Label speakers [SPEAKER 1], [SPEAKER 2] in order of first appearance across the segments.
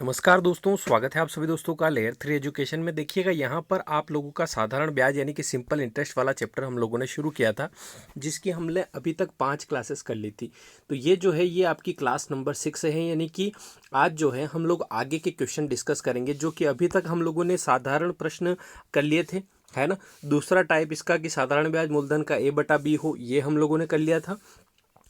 [SPEAKER 1] नमस्कार दोस्तों, स्वागत है आप सभी दोस्तों का लेयर 3 एजुकेशन में। देखिएगा यहाँ पर आप लोगों का साधारण ब्याज यानी कि सिंपल इंटरेस्ट वाला चैप्टर हम लोगों ने शुरू किया था, जिसकी हमने अभी तक 5 क्लासेस कर ली थी। तो ये जो है ये आपकी क्लास नंबर 6 है, यानी कि आज जो है हम लोग आगे के क्वेश्चन डिस्कस करेंगे, जो कि अभी तक हम लोगों ने साधारण प्रश्न कर लिए थे, है ना। दूसरा टाइप इसका कि साधारण ब्याज मूलधन का A/B हो, ये हम लोगों ने कर लिया था।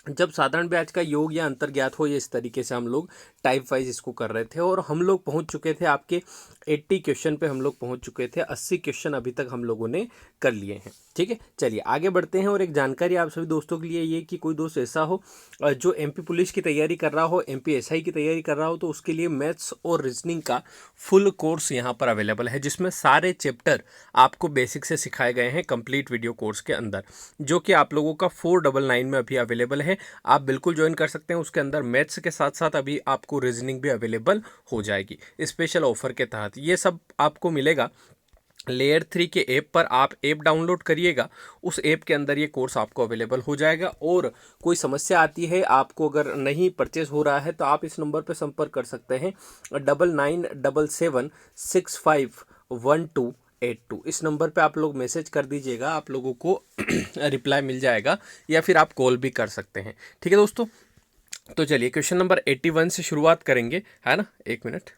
[SPEAKER 1] जब साधारण ब्याज का योग या अंतर ज्ञात हो, ये इस तरीके से हम लोग टाइप वाइज इसको कर रहे थे। और हम लोग पहुंच चुके थे आपके 80 क्वेश्चन पे हम लोग पहुंच चुके थे। 80 क्वेश्चन अभी तक हम लोगों ने कर लिए हैं। ठीक है, चलिए आगे बढ़ते हैं। और एक जानकारी आप सभी दोस्तों के लिए ये कि कोई दोस्त ऐसा हो जो MP पुलिस की तैयारी कर रहा हो, MP SI की तैयारी कर रहा हो, तो उसके लिए मैथ्स और रीजनिंग का फुल कोर्स यहाँ पर अवेलेबल है, जिसमें सारे चैप्टर आपको बेसिक से सिखाए गए हैं कंप्लीट वीडियो कोर्स के अंदर, जो कि आप लोगों का 499 में अभी अवेलेबल है। आप बिल्कुल ज्वाइन कर सकते हैं। उसके अंदर मैथ्स के साथ साथ अभी आपको रीजनिंग भी अवेलेबल हो जाएगी स्पेशल ऑफर के तहत। ये सब आपको मिलेगा लेयर 3 के ऐप पर। आप ऐप डाउनलोड करिएगा, उस ऐप के अंदर ये कोर्स आपको अवेलेबल हो जाएगा। और कोई समस्या आती है आपको, अगर नहीं परचेज हो रहा है, तो आप इस नंबर पर संपर्क कर सकते हैं 9977651282। इस नंबर पे आप लोग मैसेज कर दीजिएगा, आप लोगों को रिप्लाई मिल जाएगा, या फिर आप कॉल भी कर सकते हैं। ठीक है दोस्तों, तो चलिए क्वेश्चन नंबर 81 से शुरुआत करेंगे, है ना। एक मिनट,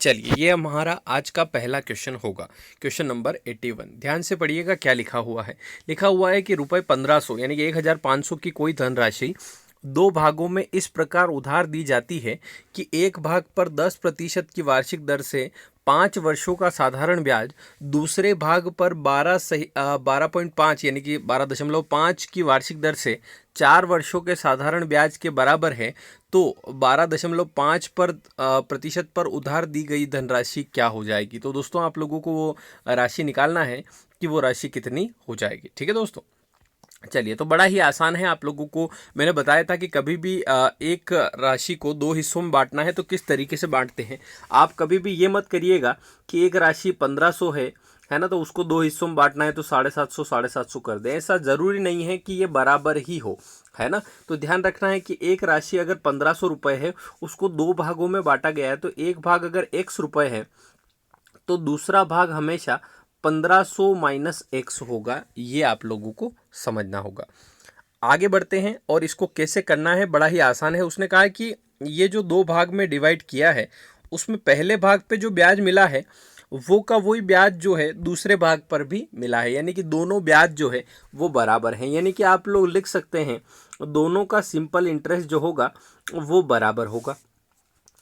[SPEAKER 1] चलिए ये हमारा आज का पहला क्वेश्चन होगा। क्वेश्चन नंबर 81, ध्यान से पढ़िएगा क्या लिखा हुआ है। लिखा हुआ है कि रुपये 1500 यानी कि 1500 की कोई धनराशि दो भागों में इस प्रकार उधार दी जाती है कि एक भाग पर 10% की वार्षिक दर से 5 वर्षों का साधारण ब्याज, दूसरे भाग पर 12.5 यानी कि 12.5 की वार्षिक दर से 4 वर्षों के साधारण ब्याज के बराबर है। तो 12.5 पर प्रतिशत पर उधार दी गई धनराशि क्या हो जाएगी। तो दोस्तों आप लोगों को वो राशि निकालना है कि वो राशि कितनी हो जाएगी। ठीक है दोस्तों, चलिए तो बड़ा ही आसान है। आप लोगों को मैंने बताया था कि कभी भी एक राशि को दो हिस्सों में बांटना है तो किस तरीके से बांटते हैं। आप कभी भी ये मत करिएगा कि एक राशि 1500 है ना, तो उसको दो हिस्सों में बांटना है तो 750 750 कर दें। ऐसा ज़रूरी नहीं है कि ये बराबर ही हो, है ना। तो ध्यान रखना है कि एक राशि अगर 1500 रुपये है, उसको दो भागों में बांटा गया है, तो एक भाग अगर X रुपये है तो दूसरा भाग हमेशा 1500 माइनस X होगा। ये आप लोगों को समझना होगा। आगे बढ़ते हैं और इसको कैसे करना है, बड़ा ही आसान है। उसने कहा कि ये जो दो भाग में डिवाइड किया है, उसमें पहले भाग पे जो ब्याज मिला है वो का वही ब्याज जो है दूसरे भाग पर भी मिला है, यानी कि दोनों ब्याज जो है वो बराबर हैं। यानी कि आप लोग लिख सकते हैं दोनों का सिंपल इंटरेस्ट जो होगा वो बराबर होगा।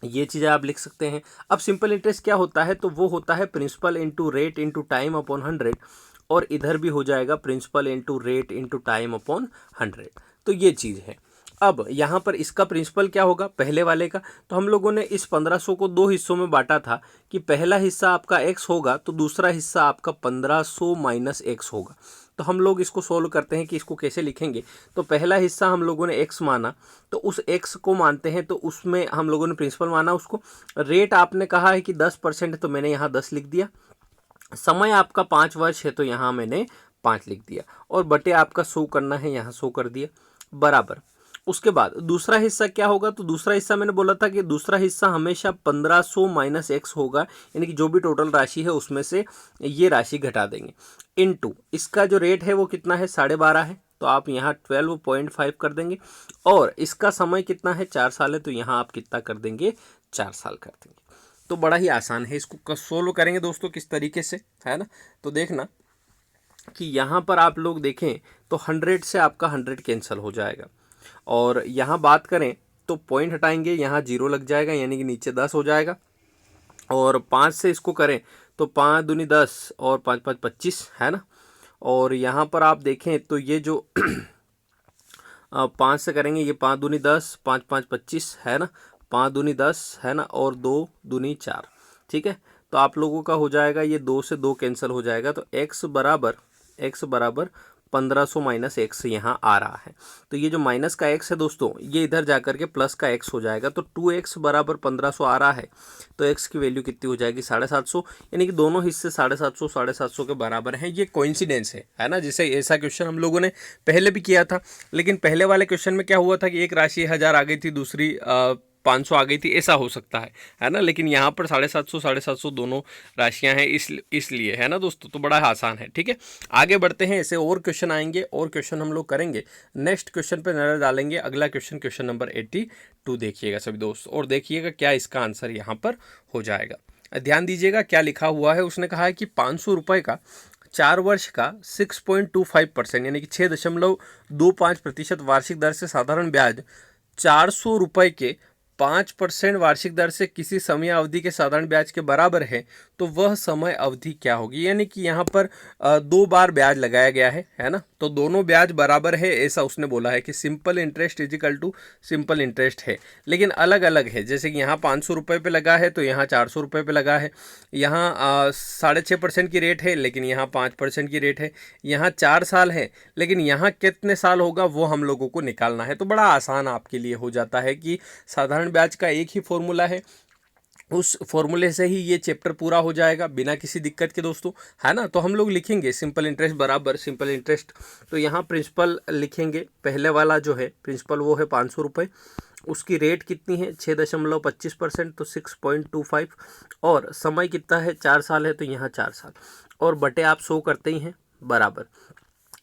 [SPEAKER 1] ये चीज़ें आप लिख सकते हैं। अब सिंपल इंटरेस्ट क्या होता है, तो वो होता है principal into rate into time upon 100, और इधर भी हो जाएगा principal into rate into time upon 100। तो ये चीज़ है। अब यहाँ पर इसका प्रिंसिपल क्या होगा पहले वाले का, तो हम लोगों ने इस 1500 को दो हिस्सों में बांटा था कि पहला हिस्सा आपका x होगा तो दूसरा हिस्सा आपका 1500 माइनस x होगा। तो हम लोग इसको सोल्व करते हैं कि इसको कैसे लिखेंगे। तो पहला हिस्सा हम लोगों ने x माना, तो उस x को मानते हैं, तो उसमें हम लोगों ने प्रिंसिपल माना उसको। रेट आपने कहा है कि 10% है, तो मैंने यहाँ 10 लिख दिया। समय आपका 5 वर्ष है, तो यहाँ मैंने 5 लिख दिया। और बटे आपका 100 करना है, यहाँ 100 कर दिया, बराबर। उसके बाद दूसरा हिस्सा क्या होगा, तो दूसरा हिस्सा मैंने बोला था कि दूसरा हिस्सा हमेशा 1500 माइनस एक्स होगा, यानी कि जो भी टोटल राशि है उसमें से ये राशि घटा देंगे। इनटू इसका जो रेट है वो कितना है 12.5 है, तो आप यहाँ 12.5 कर देंगे। और इसका समय कितना है 4 साल है, तो यहाँ आप कितना कर देंगे 4 साल कर देंगे। तो बड़ा ही आसान है। इसको सोल्व करेंगे दोस्तों किस तरीके से, है ना। तो देखना कि यहाँ पर आप लोग देखें तो 100 से आपका 100 कैंसिल हो जाएगा। और यहाँ बात करें तो पॉइंट हटाएंगे, यहाँ 0 लग जाएगा, यानी कि नीचे 10 हो जाएगा। और 5 से इसको करें तो 5 दूनी 10 और 5 5 25, है ना। और यहाँ पर आप देखें तो ये जो 5 से करेंगे, ये 5 दूनी 10 5 5 25, है ना। 5 दूनी 10, है ना, और 2 दूनी 4, ठीक है। तो आप लोगों का हो जाएगा ये 2 से 2 कैंसिल हो जाएगा, तो x बराबर 1500 माइनस एक्स यहाँ आ रहा है। तो ये जो माइनस का x है दोस्तों, ये इधर जाकर के प्लस का x हो जाएगा। तो 2x बराबर 1500 आ रहा है, तो x की वैल्यू कितनी हो जाएगी 750, यानी कि दोनों हिस्से 750 के बराबर हैं। ये कोइंसिडेंस है ना। जैसे ऐसा क्वेश्चन हम लोगों ने पहले भी किया था, लेकिन पहले वाले क्वेश्चन में क्या हुआ था कि एक राशि 1000 आ गई थी, दूसरी 500 आ गई थी, ऐसा हो सकता है ना। लेकिन यहाँ पर 750 दोनों राशियाँ हैं, इसलिए है ना दोस्तों। तो बड़ा आसान है, ठीक है। आगे बढ़ते हैं, ऐसे और क्वेश्चन आएंगे और क्वेश्चन हम लोग करेंगे। नेक्स्ट क्वेश्चन पे नजर डालेंगे। अगला क्वेश्चन नंबर 82 देखिएगा सभी दोस्त, और देखिएगा क्या इसका आंसर यहाँ पर हो जाएगा। ध्यान दीजिएगा क्या लिखा हुआ है। उसने कहा है कि 500 रुपये का 4 वर्ष का 6.25% यानी कि 6.25% वार्षिक दर से साधारण ब्याज 400 रुपये के 5% वार्षिक दर से किसी समय अवधि के साधारण ब्याज के बराबर है, तो वह समय अवधि क्या होगी। यानी कि यहाँ पर 2 बार ब्याज लगाया गया है ना। तो दोनों ब्याज बराबर है, ऐसा उसने बोला है कि simple interest is equal to simple interest है, लेकिन अलग अलग है। जैसे कि यहाँ 500 रुपये पे लगा है, तो यहाँ 400 रुपये पे लगा है। यहाँ 6.5% की रेट है, लेकिन यहाँ 5% की रेट है। यहाँ 4 साल है, लेकिन यहाँ कितने साल होगा वो हम लोगों को निकालना है। तो बड़ा आसान आपके लिए हो जाता है कि साधारण ब्याज का एक ही फॉर्मूला है, उस फॉर्मूले से ही ये चैप्टर पूरा हो जाएगा बिना किसी दिक्कत के दोस्तों, है ना। तो हम लोग लिखेंगे सिंपल इंटरेस्ट बराबर सिंपल इंटरेस्ट। तो यहाँ प्रिंसिपल लिखेंगे, पहले वाला जो है प्रिंसिपल वो है 500 रुपये, उसकी रेट कितनी है 6.25%, तो 6.25, और समय कितना है 4 साल है, तो यहाँ 4 साल, और बटे आप 100 करते ही हैं बराबर।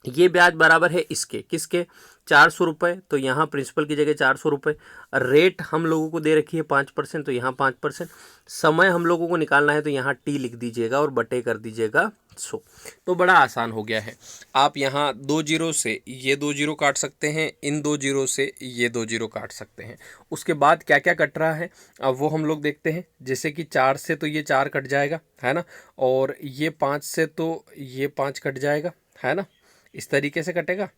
[SPEAKER 1] ये ब्याज बराबर है इसके, किसके, 400 रुपये, तो यहाँ प्रिंसिपल की जगह 400 रुपये। रेट हम लोगों को दे रखी है 5%, तो यहाँ 5%। समय हम लोगों को निकालना है, तो यहाँ टी लिख दीजिएगा और बटे कर दीजिएगा 100। तो बड़ा आसान हो गया है। आप यहाँ 2 जीरो से ये 2 जीरो काट सकते हैं, इन 2 जीरो से ये 2 जीरो काट सकते हैं। उसके बाद क्या क्या कट रहा है अब वो हम लोग देखते हैं। जैसे कि 4 से तो ये 4 कट जाएगा, है ना, और ये 5 से तो ये 5 कट जाएगा, है ना, इस तरीके से कटेगा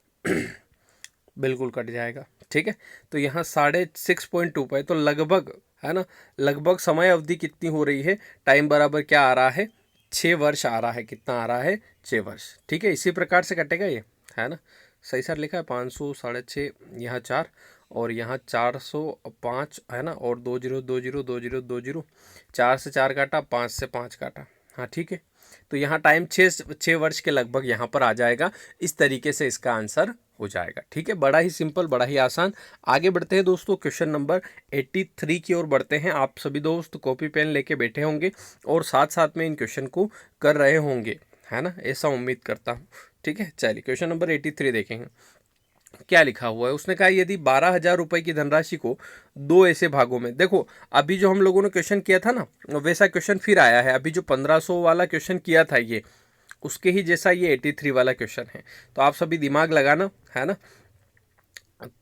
[SPEAKER 1] बिल्कुल कट जाएगा, ठीक है। तो यहाँ 6.25 तो लगभग, है ना, लगभग समय अवधि कितनी हो रही है, टाइम बराबर क्या आ रहा है, 6 वर्ष आ रहा है। कितना आ रहा है, 6 वर्ष, ठीक है। इसी प्रकार से कटेगा ये, है ना। सही सर लिखा है 500 6.5, यहाँ 4 और यहाँ 405, है ना, और 2 जीरो 2 जीरो 2 जीरो 2 जीरो, 4 से 4 काटा, 5 से 5 काटा, हाँ ठीक है। तो यहाँ टाइम 6 वर्ष के लगभग यहाँ पर आ जाएगा। इस तरीके से इसका आंसर हो जाएगा, ठीक है। बड़ा ही सिंपल, बड़ा ही आसान। आगे बढ़ते हैं दोस्तों, क्वेश्चन नंबर 83 की ओर बढ़ते हैं। आप सभी दोस्त कॉपी पेन लेके बैठे होंगे और साथ साथ में इन क्वेश्चन को कर रहे होंगे, है ना, ऐसा उम्मीद करता हूँ, ठीक है। चलिए क्वेश्चन नंबर 83 देखेंगे क्या लिखा हुआ है। उसने कहा यदि 12,000 रुपये की धनराशि को 2 ऐसे भागों में, देखो अभी जो हम लोगों ने क्वेश्चन किया था ना, वैसा क्वेश्चन फिर आया है। अभी जो 1500 वाला क्वेश्चन किया था ये, उसके ही जैसा ये 83 वाला क्वेश्चन है। तो आप सभी दिमाग लगाना, है ना,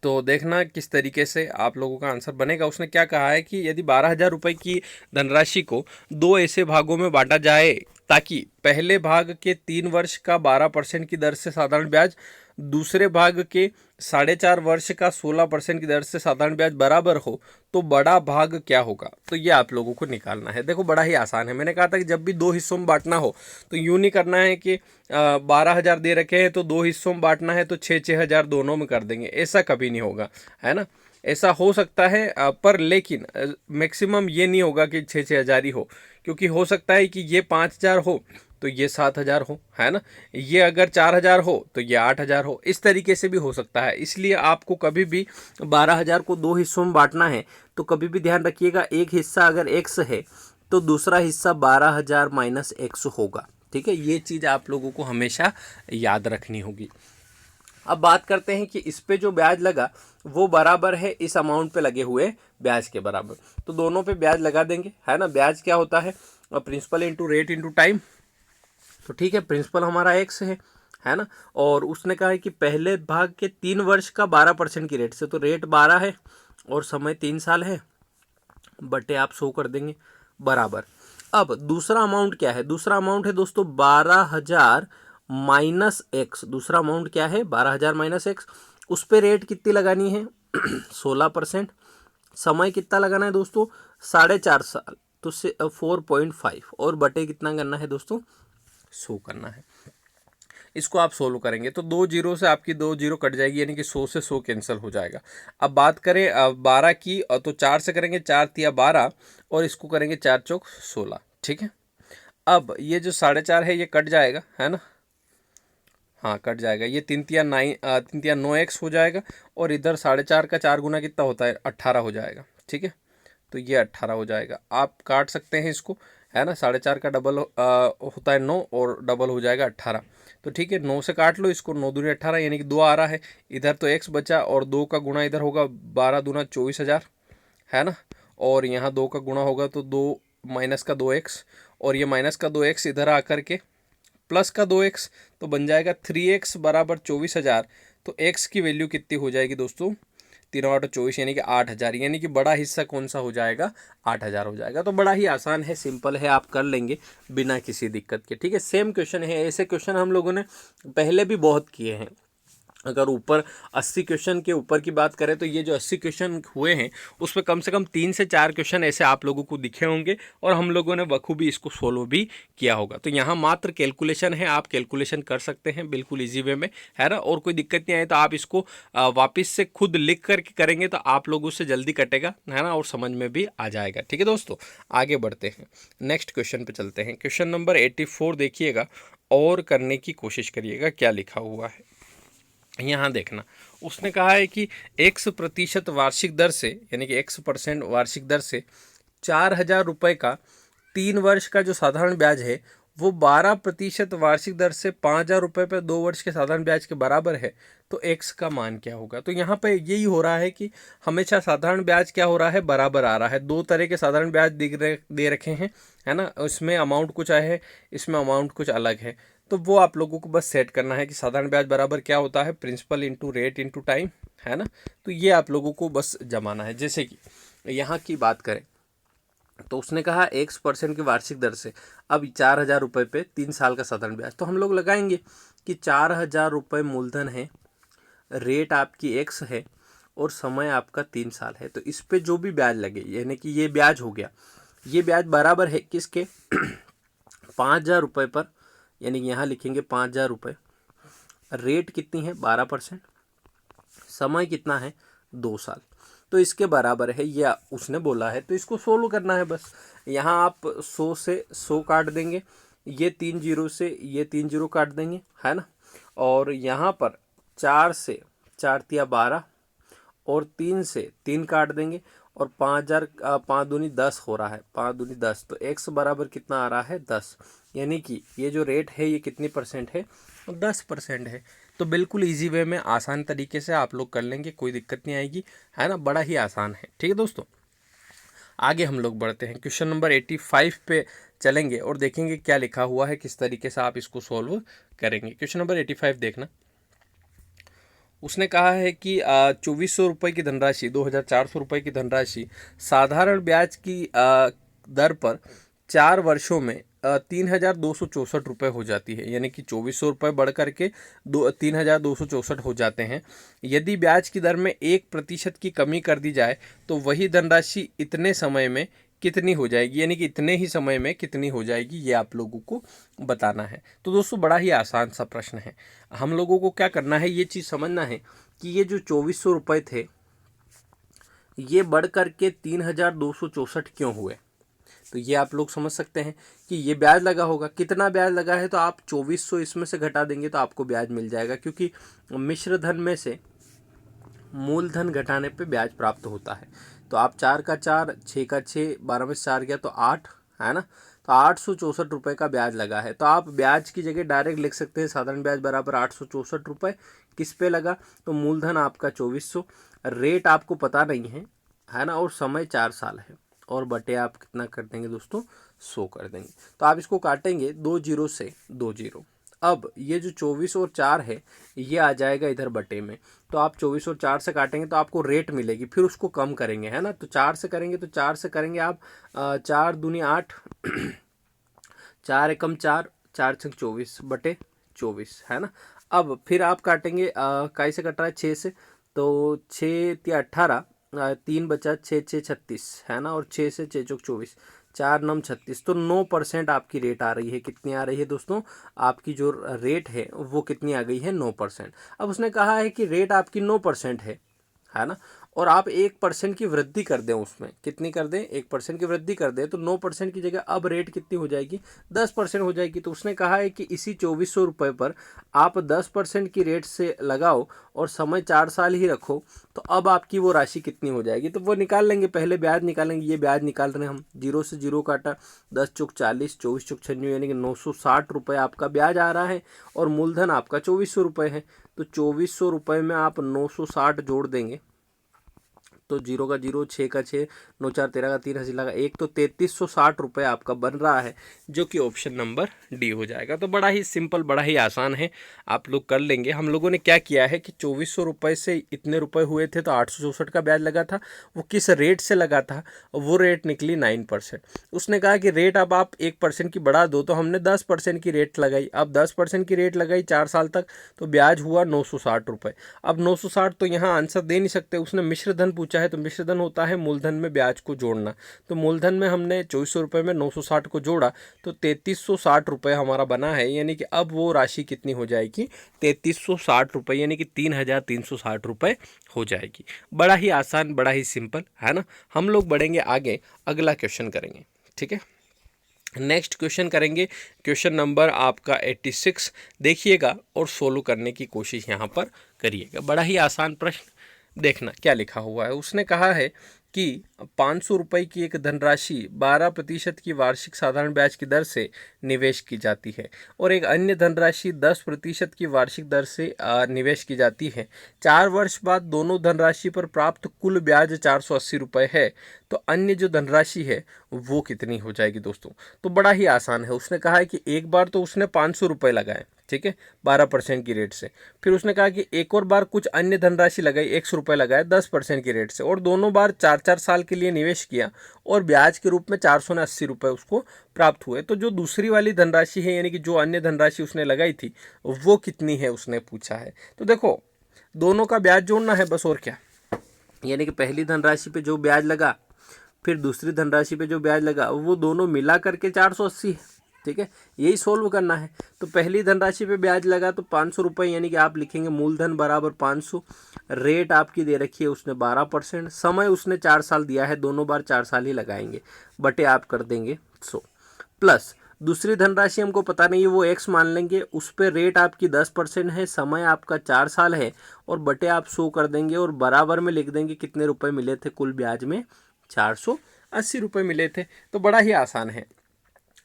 [SPEAKER 1] तो देखना किस तरीके से आप लोगों का आंसर बनेगा। उसने क्या कहा है कि यदि 12,000 रुपये की धनराशि को 2 ऐसे भागों में बांटा जाए ताकि पहले भाग के 3 वर्ष का 12% की दर से साधारण ब्याज, दूसरे भाग के 4.5 वर्ष का 16% की दर से साधारण ब्याज बराबर हो, तो बड़ा भाग क्या होगा। तो ये आप लोगों को निकालना है। देखो बड़ा ही आसान है। मैंने कहा था कि जब भी 2 हिस्सों में बांटना हो तो यूँ नहीं करना है कि 12,000 दे रखे हैं तो 2 हिस्सों में बांटना है तो 6,000 दोनों में कर देंगे, ऐसा कभी नहीं होगा, है ना। ऐसा हो सकता है पर लेकिन मैक्सिमम ये नहीं होगा कि 6,000 ही हो, क्योंकि हो सकता है कि ये 5,000 हो तो ये 7,000 हो, है ना, ये अगर 4,000 हो तो ये 8,000 हो, इस तरीके से भी हो सकता है। इसलिए आपको कभी भी 12,000 को 2 हिस्सों में बांटना है तो कभी भी ध्यान रखिएगा, एक हिस्सा अगर x है तो दूसरा हिस्सा 12,000 माइनस x होगा, ठीक है। ये चीज़ आप लोगों को हमेशा याद रखनी होगी। अब बात करते हैं कि इस पे जो ब्याज लगा वो बराबर है इस अमाउंट पे लगे हुए ब्याज के बराबर, तो दोनों पे ब्याज लगा देंगे, है ना। ब्याज क्या होता है, principal into rate into time, तो ठीक है, प्रिंसिपल हमारा x है ना। और उसने कहा है कि पहले भाग के 3 वर्ष का 12% की रेट से, तो रेट 12 है और समय 3 साल है, बटे आप 100 कर देंगे बराबर। अब दूसरा अमाउंट क्या है, दूसरा अमाउंट है दोस्तों 12,000 माइनस एक्स। दूसरा अमाउंट क्या है, 12,000 माइनस एक्स। उस पर रेट कितनी लगानी है 16%। समय कितना लगाना है दोस्तों 4.5 साल, तो 4.5, और बटे कितना करना है दोस्तों 100 करना है। इसको आप सोल्व करेंगे तो 2 जीरो से आपकी 2 जीरो कट जाएगी, यानी कि 100 से 100 कैंसिल हो जाएगा। अब बात करें 12 की, तो 4 से करेंगे, 4 तिया 12 और इसको करेंगे 4 चौक 16, ठीक है। अब ये जो 4.5 है ये कट जाएगा, है ना, हाँ कट जाएगा। ये 3 तिया 9x हो जाएगा और इधर 4.5 का 4 गुना कितना होता है 18 हो जाएगा, ठीक है। तो ये 18 हो जाएगा। आप काट सकते हैं इसको, है ना, 4.5 का डबल होता है 9 और डबल हो जाएगा 18। तो ठीक है, 9 से काट लो इसको, 9 दूनी 18 यानी कि 2 आ रहा है। इधर तो x बचा और 2 का गुणा इधर होगा, 12 दूना 24,000, है ना। और यहाँ 2 का गुणा होगा तो 2 माइनस का 2x, और ये माइनस का 2x इधर आकर के प्लस का 2x, तो बन जाएगा 3x बराबर 24,000। तो x की वैल्यू कितनी हो जाएगी दोस्तों, 3/24 यानी कि 8,000, यानी कि बड़ा हिस्सा कौन सा हो जाएगा, 8,000 हो जाएगा। तो बड़ा ही आसान है, सिंपल है, आप कर लेंगे बिना किसी दिक्कत के। ठीक है, सेम क्वेश्चन है, ऐसे क्वेश्चन हम लोगों ने पहले भी बहुत किए हैं। अगर ऊपर 80 क्वेश्चन के ऊपर की बात करें तो ये जो 80 क्वेश्चन हुए हैं उसमें कम से कम 3 से 4 क्वेश्चन ऐसे आप लोगों को दिखे होंगे और हम लोगों ने बखूबी इसको सोल्व भी किया होगा। तो यहाँ मात्र कैलकुलेशन है, आप कैलकुलेशन कर सकते हैं बिल्कुल इजी वे में, है ना। और कोई दिक्कत नहीं आए तो आप इसको वापस से खुद लिख करके करेंगे तो आप लोगों से जल्दी कटेगा, है ना, और समझ में भी आ जाएगा। ठीक है दोस्तों, आगे बढ़ते हैं, नेक्स्ट क्वेश्चन पे चलते हैं। क्वेश्चन नंबर 84 देखिएगा और करने की कोशिश करिएगा क्या लिखा हुआ है। यहाँ देखना, उसने कहा है कि x% वार्षिक दर से, यानी कि x% वार्षिक दर से 4,000 रुपये का 3 वर्ष का जो साधारण ब्याज है वो 12% वार्षिक दर से 5,000 रुपये पर 2 वर्ष के साधारण ब्याज के बराबर है, तो x का मान क्या होगा। तो यहाँ पे यही हो रहा है कि हमेशा साधारण ब्याज क्या हो रहा है, बराबर आ रहा है। 2 तरह के साधारण ब्याज दे रखे हैं, है ना, उसमें अमाउंट कुछ है, इसमें अमाउंट कुछ अलग है। तो वो आप लोगों को बस सेट करना है कि साधारण ब्याज बराबर क्या होता है, principal into rate into time, है ना। तो ये आप लोगों को बस जमाना है। जैसे कि यहाँ की बात करें तो उसने कहा x% की वार्षिक दर से अब 4,000 रुपये पे 3 साल का साधारण ब्याज, तो हम लोग लगाएंगे कि 4,000 रुपये मूलधन है, रेट आपकी x है और समय आपका 3 साल है। तो इस पे जो भी ब्याज लगे, यानी कि ये ब्याज हो गया, ये ब्याज बराबर है किसके 5,000 रुपये पर, यानी कि यहाँ लिखेंगे 5,000 रुपये, रेट कितनी है 12%, समय कितना है 2 साल, तो इसके बराबर है, ये उसने बोला है। तो इसको सोल्व करना है बस। यहाँ आप 100 से 100 काट देंगे, ये 3 जीरो से ये 3 जीरो काट देंगे, है ना। और यहाँ पर 4 से 4 तिया 12 और 3 से 3 काट देंगे और 5,000 5 दूनी 10 हो रहा है, 5 दूनी 10, तो x बराबर कितना आ रहा है 10, यानी कि ये जो रेट है ये कितनी परसेंट है, 10% है। तो बिल्कुल इजी वे में आसान तरीके से आप लोग कर लेंगे, कोई दिक्कत नहीं आएगी, है ना, बड़ा ही आसान है। ठीक है दोस्तों, आगे हम लोग बढ़ते हैं, क्वेश्चन नंबर 85 पे चलेंगे और देखेंगे क्या लिखा हुआ है, किस तरीके से आप इसको सॉल्व करेंगे। क्वेश्चन नंबर 85 देखना, उसने कहा है कि 2,400 रुपये की धनराशि, 2,400 रुपये की धनराशि साधारण ब्याज की दर पर 4 वर्षों में 3,264 रुपये हो जाती है, यानी कि 2,400 रुपये बढ़ करके 3,264 हो जाते हैं। यदि ब्याज की दर में 1% की कमी कर दी जाए तो वही धनराशि इतने समय में कितनी हो जाएगी, यानी कि इतने ही समय में कितनी हो जाएगी, ये आप लोगों को बताना है। तो दोस्तों बड़ा ही आसान सा प्रश्न है, हम लोगों को क्या करना है, ये चीज़ समझना है कि ये जो 2,400 रुपये थे ये बढ़ करके 3,264 क्यों हुए। तो ये आप लोग समझ सकते हैं कि ये ब्याज लगा होगा, कितना ब्याज लगा है, तो आप 2,400 इसमें से घटा देंगे तो आपको ब्याज मिल जाएगा, क्योंकि मिश्र धन में से मूलधन घटाने पे ब्याज प्राप्त होता है। तो आप 4 का 4, 6 का 6, 12 में से 4 गया तो 8, है ना। तो 864 रुपये का ब्याज लगा है, तो आप ब्याज की जगह डायरेक्ट लिख सकते हैं साधारण ब्याज बराबर 864 रुपये। किस पे लगा, तो मूलधन आपका 2,400, रेट आपको पता नहीं है ना, और समय 4 साल है, और बटे आप कितना कर देंगे दोस्तों, 100 कर देंगे। तो आप इसको काटेंगे 2 जीरो से 2 जीरो। अब ये जो 24 और 4 है ये आ जाएगा इधर बटे में, तो आप 24 और 4 से काटेंगे तो आपको रेट मिलेगी, फिर उसको कम करेंगे, है ना। तो 4 से करेंगे तो 4 से करेंगे आप 4 दूनी 8 4 एकम 4, 4 छक 24 बटे 24, है ना। अब फिर आप काटेंगे काई से कट रहा है 6 से, तो 6 तिया 18, 3 बचा 6 6 36, है ना, और 6 से 6 चौक 24, 4 नम 36, तो 9% आपकी रेट आ रही है। कितनी आ रही है दोस्तों, आपकी जो रेट है वो कितनी आ गई है, 9%। अब उसने कहा है कि रेट आपकी 9% है ना, और आप 1% की वृद्धि कर दें, उसमें कितनी कर दें, 1% की वृद्धि कर दें, तो 9% की जगह अब रेट कितनी हो जाएगी, 10% हो जाएगी। तो उसने कहा है कि इसी 2400 रुपये पर आप 10% की रेट से लगाओ और समय 4 साल ही रखो, तो अब आपकी वो राशि कितनी हो जाएगी। तो वो निकाल लेंगे, पहले ब्याज निकालेंगे। ये ब्याज निकाल रहे हैं हम, 0 से 0 काटा, 10 चौक 40, 24 चौक 96, यानी कि 960 रुपये आपका ब्याज आ रहा है और मूलधन आपका 2400 रुपये है। तो 2400 रुपये में आप 960 जोड़ देंगे, तो 0 का 0, 6 का 6, 9 4 13 का 3, हंसी लगा 1, तो 3360 रुपये आपका बन रहा है, जो कि ऑप्शन नंबर डी हो जाएगा। तो बड़ा ही सिंपल, बड़ा ही आसान है, आप लोग कर लेंगे। हम लोगों ने क्या किया है कि 2400 रुपये से इतने रुपए हुए थे तो 864 का ब्याज लगा था। वो किस रेट से लगा था, वो रेट निकली 9%। उसने कहा कि रेट अब आप 1% की बढ़ा दो, तो हमने 10% की रेट लगाई। अब 10% की रेट लगाई 4 साल तक, तो ब्याज हुआ 960 रुपये। अब 960 तो यहाँ आंसर दे नहीं सकते, उसने मिश्र धन पूछा है, तो मिश्र धन होता है मूलधन में ब्याज को जोड़ना। तो मूलधन में हमने 2400 रुपये में 960 को जोड़ा, तो 3360 रुपये हमारा बना है, यानी कि अब वो राशि कितनी हो जाएगी, 3360 रुपये, यानी कि 3360 रुपये हो जाएगी। बड़ा ही आसान, बड़ा ही सिंपल है ना। हम लोग बढ़ेंगे आगे, अगला क्वेश्चन करेंगे, ठीक है। नेक्स्ट क्वेश्चन करेंगे, क्वेश्चन नंबर आपका 86 देखिएगा और सोल्व करने की कोशिश यहाँ पर करिएगा। बड़ा ही आसान प्रश्न, देखना क्या लिखा हुआ है। उसने कहा है कि 500 रुपये की एक धनराशि 12% की वार्षिक साधारण ब्याज की दर से निवेश की जाती है और एक अन्य धनराशि 10% की वार्षिक दर से निवेश की जाती है। 4 वर्ष बाद दोनों धनराशि पर प्राप्त कुल ब्याज 480 रुपये है, तो अन्य जो धनराशि है वो कितनी हो जाएगी दोस्तों। तो बड़ा ही आसान है। उसने कहा है कि एक बार तो उसने 500 रुपये लगाए, ठीक है, 12% की रेट से। फिर उसने कहा कि एक और बार कुछ अन्य धनराशि लगाई, 100 रुपये लगाए 10% की रेट से, और दोनों बार 4-4 साल के लिए निवेश किया और ब्याज के रूप में 480 रुपये उसको प्राप्त हुए। तो जो दूसरी वाली धनराशि है, यानी कि जो अन्य धनराशि उसने लगाई थी, वो कितनी है उसने पूछा है। तो देखो, दोनों का ब्याज जोड़ना है बस, और क्या। यानी कि पहली धनराशि पे जो ब्याज लगा, फिर दूसरी धनराशि पे जो ब्याज लगा, वो दोनों मिला करके 480 है, ठीक है। यही सोल्व करना है। तो पहली धनराशि पे ब्याज लगा तो 500 रुपये, यानी कि आप लिखेंगे मूलधन बराबर 500, रेट आपकी दे रखी है उसने 12%, समय उसने 4 साल दिया है, दोनों बार 4 साल ही लगाएंगे, बटे आप कर देंगे 100, प्लस दूसरी धनराशि हमको पता नहीं है, वो x मान लेंगे, उस पर रेट आपकी 10% है, समय आपका 4 साल है, और बटे आप 100 कर देंगे और बराबर में लिख देंगे कितने रुपए मिले थे कुल ब्याज में, 480 रुपये मिले थे। तो बड़ा ही आसान है।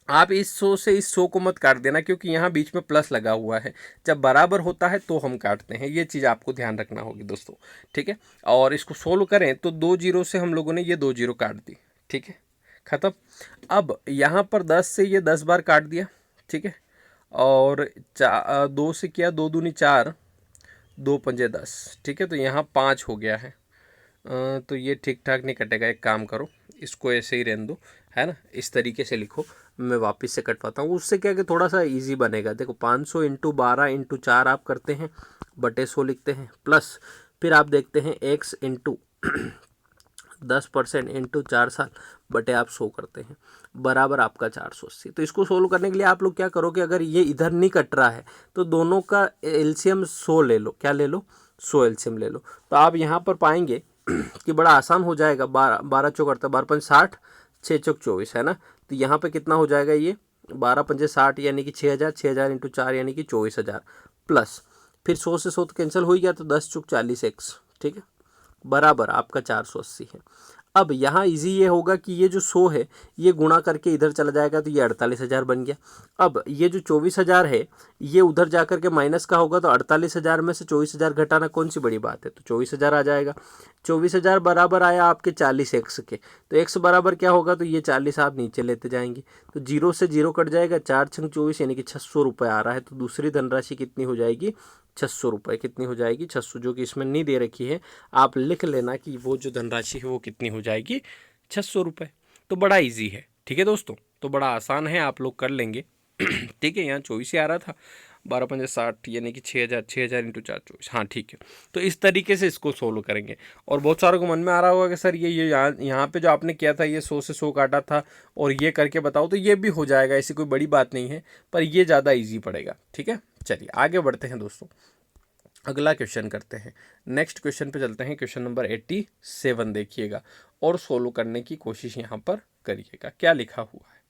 [SPEAKER 1] आप इस 100 से इस 100 को मत काट देना, क्योंकि यहाँ बीच में प्लस लगा हुआ है। जब बराबर होता है तो हम काटते हैं, ये चीज़ आपको ध्यान रखना होगी दोस्तों, ठीक है। और इसको सोल्व करें तो 2 जीरो से हम लोगों ने ये 2 जीरो काट दी, ठीक है, ख़त्म। अब यहाँ पर 10 से ये 10 बार काट दिया, ठीक है, और 2 से किया, 2 दूनी 4, 2 पंजे 10, ठीक है। तो यहाँ 5 हो गया है। तो ये ठीक ठाक नहीं कटेगा, एक काम करो, इसको ऐसे ही रहने दो, है ना, इस तरीके से लिखो, मैं वापस से कटवाता हूँ। उससे क्या कि थोड़ा सा इजी बनेगा। देखो, 500 इंटू 12 इंटू 4 आप करते हैं, बटे 100 लिखते हैं, प्लस फिर आप देखते हैं x इंटू 10% इंटू 4 साल, बटे आप 100 करते हैं, बराबर आपका 480। तो इसको सोल्व करने के लिए आप लोग क्या करोगे, अगर ये इधर नहीं कट रहा है तो दोनों का एलसीएम 100 ले लो। क्या ले लो, 100 एलसीएम ले लो। तो आप यहाँ पर पाएंगे कि बड़ा आसान हो जाएगा। 12 चौक अड़ता, 12 पंच 60, 6 चौक 24, है ना। तो यहाँ पे कितना हो जाएगा, ये 12 पंजे 60, यानी कि 6000, 6000 इंटू 4 यानी कि 24,000, प्लस फिर 100 से 100 तो कैंसिल हो ही गया, तो 10 चौक 40 एक्स, ठीक है, बराबर आपका 480 है। अब यहाँ इजी ये होगा कि ये जो 100 है ये गुणा करके इधर चला जाएगा, तो ये 48,000 बन गया। अब ये जो 24,000 है ये उधर जा करके माइनस का होगा, तो 48,000 में से 24,000 घटाना कौन सी बड़ी बात है, तो 24,000 आ जाएगा। 24,000 बराबर आया आपके 40 एक्स के, तो एक्स बराबर क्या होगा, तो ये 40 आप नीचे लेते जाएंगे, तो 0 से 0 कट जाएगा, 4 छंग 24, यानी कि 600 रुपये आ रहा है। तो दूसरी धनराशि कितनी हो जाएगी, 600 रुपये। कितनी हो जाएगी, 600, जो कि इसमें नहीं दे रखी है, आप लिख लेना कि वो जो धनराशि है वो कितनी हो जाएगी, 600 रुपये। तो बड़ा इजी है, ठीक है दोस्तों, तो बड़ा आसान है, आप लोग कर लेंगे। ठीक है, यहाँ 24 ही आ रहा था, 12 पंजे 60, यानी कि 6,000, 6,000 इंटू 4 24, हाँ ठीक है। तो इस तरीके से इसको सोल्व करेंगे। और बहुत सारों को मन में आ रहा होगा कि सर ये यहाँ पे जो आपने किया था, ये 100 से 100 काटा था और ये करके बताओ, तो ये भी हो जाएगा, ऐसी कोई बड़ी बात नहीं है, पर ये ज़्यादा ईजी पड़ेगा, ठीक है। चलिए आगे बढ़ते हैं दोस्तों। अगला क्वेश्चन करते हैं। नेक्स्ट क्वेश्चन पे चलते हैं। क्वेश्चन नंबर 87 देखिएगा और सोल्व करने की कोशिश यहाँ पर करिएगा। क्या लिखा हुआ है,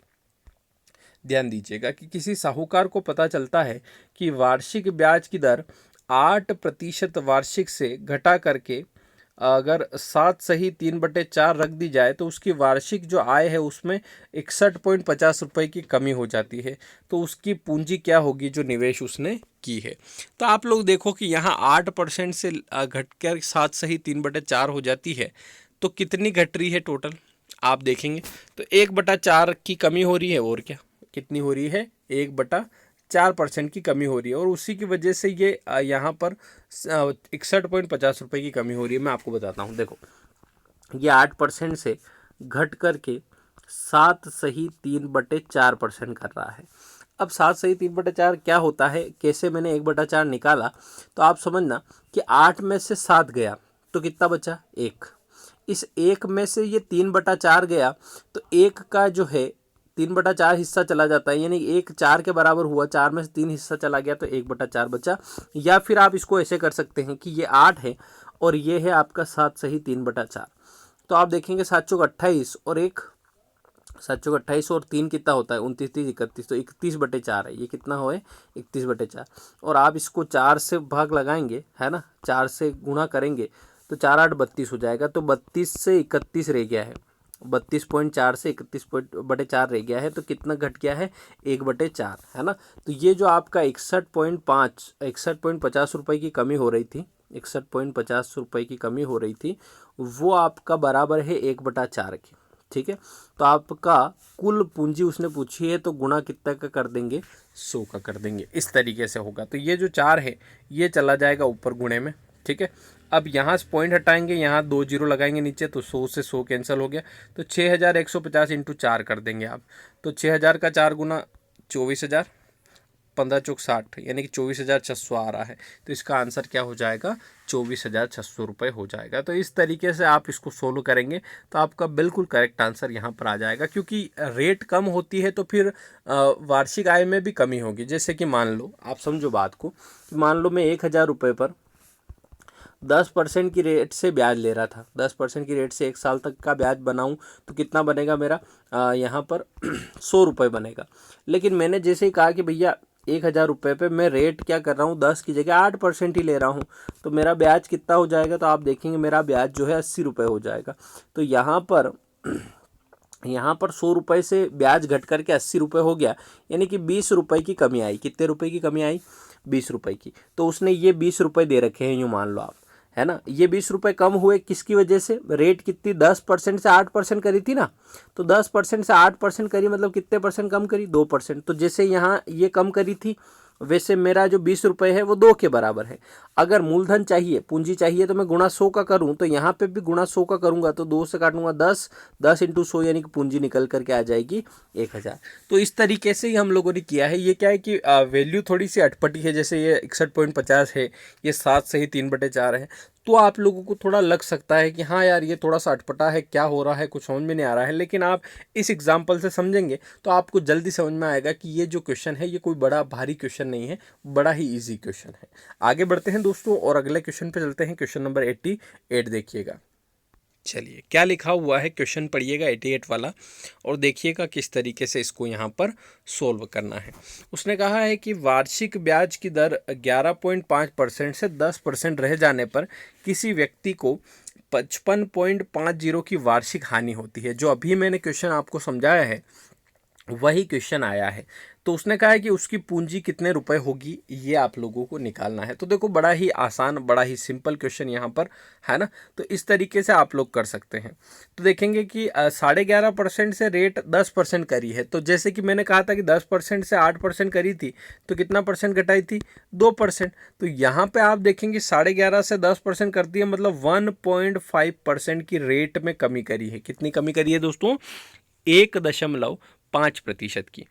[SPEAKER 1] ध्यान दीजिएगा कि किसी साहूकार को पता चलता है कि वार्षिक ब्याज की दर 8% वार्षिक से घटा करके अगर 7 सही 3/4 रख दी जाए तो उसकी वार्षिक जो आय है उसमें 61.50 रुपये की कमी हो जाती है। तो उसकी पूंजी क्या होगी जो निवेश उसने की है। तो आप लोग देखो कि यहाँ 8% से घटकर 7 सही 3/4 हो जाती है। तो कितनी घट रही है टोटल आप देखेंगे तो 1/4 की कमी हो रही है। और क्या कितनी हो रही है, 1/4% की कमी हो रही है। और उसी की वजह से ये यहाँ पर 61.50 रुपये की कमी हो रही है। मैं आपको बताता हूँ, देखो ये 8% से घट करके 7 सही 3/4% कर रहा है। अब 7 सही 3/4 क्या होता है, कैसे मैंने 1/4 निकाला, तो आप समझना कि 8 में से 7 गया तो कितना बचा, 1। इस 1 में से ये 3/4 गया तो 1 का जो है 3/4 हिस्सा चला जाता है, यानी 1 4 के बराबर हुआ, 4 में से 3 हिस्सा चला गया तो 1/4 बचा। या फिर आप इसको ऐसे कर सकते हैं कि ये 8 है और ये है आपका 7 सही 3/4। तो आप देखेंगे 7 चौक 28 और 3 कितना होता है, 29 30 31, तो 31/4 है। ये कितना हो, 31/4। और आप इसको 4 से भाग लगाएंगे, है ना, 4 से गुणा करेंगे तो 4 8 32 हो जाएगा। तो 32 से 31 रह गया है, 32.4 से 31/4 रह गया है। तो कितना घट गया है, 1/4, है ना। तो ये जो आपका 61.50 रुपये की कमी हो रही थी, 61.50 रुपये की कमी हो रही थी, वो आपका बराबर है 1/4 की। ठीक है, तो आपका कुल पूंजी उसने पूछी है तो गुणा कितना का कर देंगे, 100 का कर देंगे। इस तरीके से होगा। तो ये जो 4 है ये चला जाएगा ऊपर गुणे में। ठीक है, अब यहाँ से पॉइंट हटाएंगे, यहाँ 2 जीरो लगाएंगे नीचे, तो 100 से 100 कैंसिल हो गया। तो 6150 इंटू 4 कर देंगे आप। तो 6000 का 4 गुना 24,000, 15 चौक 60, यानी कि 24,600 आ रहा है। तो इसका आंसर क्या हो जाएगा, 24,600 रुपये हो जाएगा। तो इस तरीके से आप इसको सोल्व करेंगे तो आपका बिल्कुल करेक्ट आंसर यहाँ पर आ जाएगा। क्योंकि रेट कम होती है तो फिर वार्षिक आय में भी कमी होगी। जैसे कि मान लो, आप समझो बात को, मान लो मैं 1,000 रुपये पर 10% की रेट से ब्याज ले रहा था, 10% की रेट से 1 साल तक का ब्याज बनाऊं तो कितना बनेगा मेरा, यहाँ पर 100 रुपये बनेगा। लेकिन मैंने जैसे ही कहा कि भैया 1,000 रुपये पे मैं रेट क्या कर रहा हूँ, 10 की जगह 8% ही ले रहा हूँ, तो मेरा ब्याज कितना हो जाएगा, तो आप देखेंगे मेरा ब्याज जो है 80 रुपये हो जाएगा। तो यहाँ पर 100 रुपये से ब्याज घट करके 80 रुपये हो गया, यानी कि 20 रुपये की कमी आई। कितने रुपए की कमी आई, 20 रुपये की। तो उसने ये 20 रुपये दे रखे हैं, यूँ मान लो आप, है ना। ये 20 रुपये कम हुए किसकी वजह से, रेट कितनी 10% से 8% करी थी ना, तो 10% से 8% करी मतलब कितने परसेंट कम करी, 2%। तो जैसे यहाँ ये कम करी थी वैसे मेरा जो 20 रुपये है वो 2 के बराबर है। अगर मूलधन चाहिए, पूंजी चाहिए, तो मैं गुणा 100 का करूं, तो यहाँ पे भी गुणा 100 का करूंगा तो 2 से काटूंगा 10, 10 इंटू 100 यानी कि पूंजी निकल करके आ जाएगी 1,000। तो इस तरीके से ही हम लोगों ने किया है। ये क्या है कि वैल्यू थोड़ी सी अटपटी है, जैसे ये 61.50 है, ये 7 सही 3/4 है, तो आप लोगों को थोड़ा लग सकता है कि हाँ यार ये थोड़ा सा अटपटा है, क्या हो रहा है, कुछ समझ में नहीं आ रहा है। लेकिन आप इस एग्जाम्पल से समझेंगे तो आपको जल्दी समझ में आएगा कि ये जो क्वेश्चन है ये कोई बड़ा भारी क्वेश्चन नहीं है, बड़ा ही इजी क्वेश्चन है। आगे बढ़ते हैं दोस्तों और अगले क्वेश्चन पे चलते हैं। क्वेश्चन नंबर 88 देखिएगा। चलिए क्या लिखा हुआ है, क्वेश्चन पढ़िएगा 88 वाला और देखिएगा किस तरीके से इसको यहाँ पर सोल्व करना है। उसने कहा है कि वार्षिक ब्याज की दर 11.5% से 10% रह जाने पर किसी व्यक्ति को 55.50 की वार्षिक हानि होती है। जो अभी मैंने क्वेश्चन आपको समझाया है वही क्वेश्चन आया है। तो उसने कहा है कि उसकी पूंजी कितने रुपए होगी, ये आप लोगों को निकालना है। तो देखो बड़ा ही आसान, बड़ा ही सिंपल क्वेश्चन यहाँ पर है ना। तो इस तरीके से आप लोग कर सकते हैं। तो देखेंगे कि 11.5% से रेट 10% करी है। तो जैसे कि मैंने कहा था कि 10% से 8% करी थी, तो कितना परसेंट घटाई थी, 2%। तो यहाँ पे आप देखेंगे 11.5 से 10% करती है, मतलब 1.5% की रेट में कमी करी है। कितनी कमी करी है दोस्तों, 1.5% की।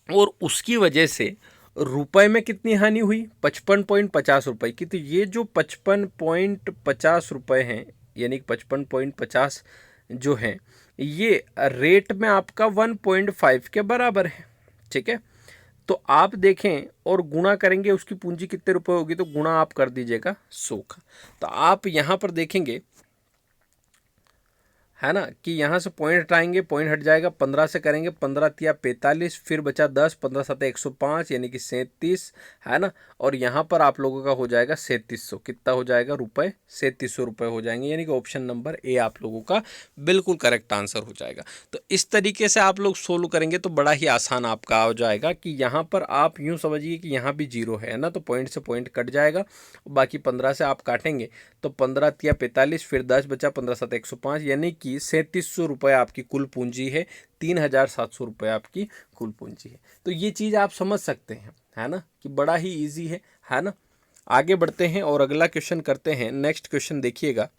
[SPEAKER 1] और उसकी वजह से रुपए में कितनी हानि हुई, 55.50 रुपये की। तो ये जो 55.50 रुपये हैं, यानी 55.50 जो हैं, ये रेट में आपका 1.5 के बराबर है। ठीक है, तो आप देखें और गुणा करेंगे उसकी पूंजी कितने रुपए होगी, तो गुणा आप कर दीजिएगा 100 का। तो आप यहाँ पर देखेंगे है ना कि यहाँ से पॉइंट हटाएंगे, पॉइंट हट जाएगा, 15 से करेंगे, 15 तिया 45, फिर बचा 10, 15 सत्ते 105 यानी कि 37 है ना। और यहाँ पर आप लोगों का हो जाएगा 3700, कितना हो जाएगा रुपए, 3700 रुपये हो जाएंगे, यानी कि ऑप्शन नंबर ए आप लोगों का बिल्कुल करेक्ट आंसर हो जाएगा। तो इस तरीके से आप लोग सोल्व करेंगे तो बड़ा ही आसान आपका हो जाएगा कि यहाँ पर आप यूँ समझिए कि यहाँ भी जीरो है ना, तो पॉइंट से पॉइंट कट जाएगा, बाकी 15 से आप काटेंगे तो 15 तिया 45, फिर 10 बचा, 15 सत्ते 105 यानी कि 3700 रुपये आपकी कुल पूंजी है, 3700 रुपये आपकी कुल पूंजी है। तो ये चीज़ आप समझ सकते हैं है ना कि बड़ा ही इजी है ना। आगे बढ़ते हैं और अगला क्वेश्चन करते हैं। नेक्स्ट क्वेश्चन देखिएगा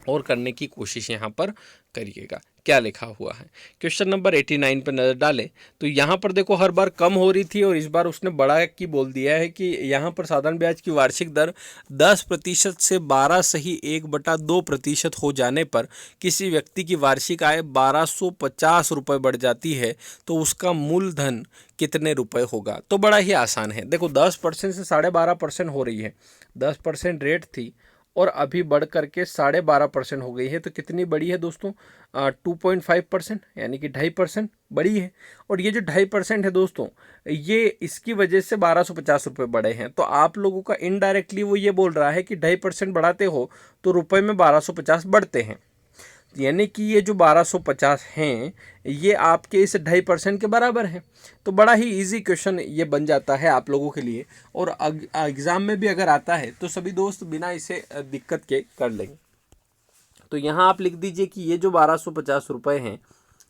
[SPEAKER 1] और करने की कोशिश यहाँ पर करिएगा, क्या लिखा हुआ है। क्वेश्चन नंबर 89 पर नज़र डालें तो यहाँ पर देखो हर बार कम हो रही थी और इस बार उसने बढ़ा की बोल दिया है कि यहाँ पर साधारण ब्याज की वार्षिक दर 10% से 12.2% हो जाने पर किसी व्यक्ति की वार्षिक आय 1250 रुपये बढ़ जाती है तो उसका मूलधन कितने रुपए होगा। तो बड़ा ही आसान है, देखो 10% से 12.5% हो रही है, 10% रेट थी और अभी बढ़ करके 12.5% हो गई है, तो कितनी बड़ी है दोस्तों, 2.5% यानी कि 2.5% बड़ी है। और ये जो 2.5% है दोस्तों, ये इसकी वजह से 1250 रुपये बढ़े हैं। तो आप लोगों का इनडायरेक्टली वो ये बोल रहा है कि 2.5% बढ़ाते हो तो रुपए में 1250 बढ़ते हैं, यानी कि ये जो 1250 हैं ये आपके इस 2.5% के बराबर है। तो बड़ा ही इजी क्वेश्चन ये बन जाता है आप लोगों के लिए, और एग्ज़ाम में भी अगर आता है तो सभी दोस्त बिना इसे दिक्कत के कर लेंगे। तो यहाँ आप लिख दीजिए कि ये जो 1250 रुपये हैं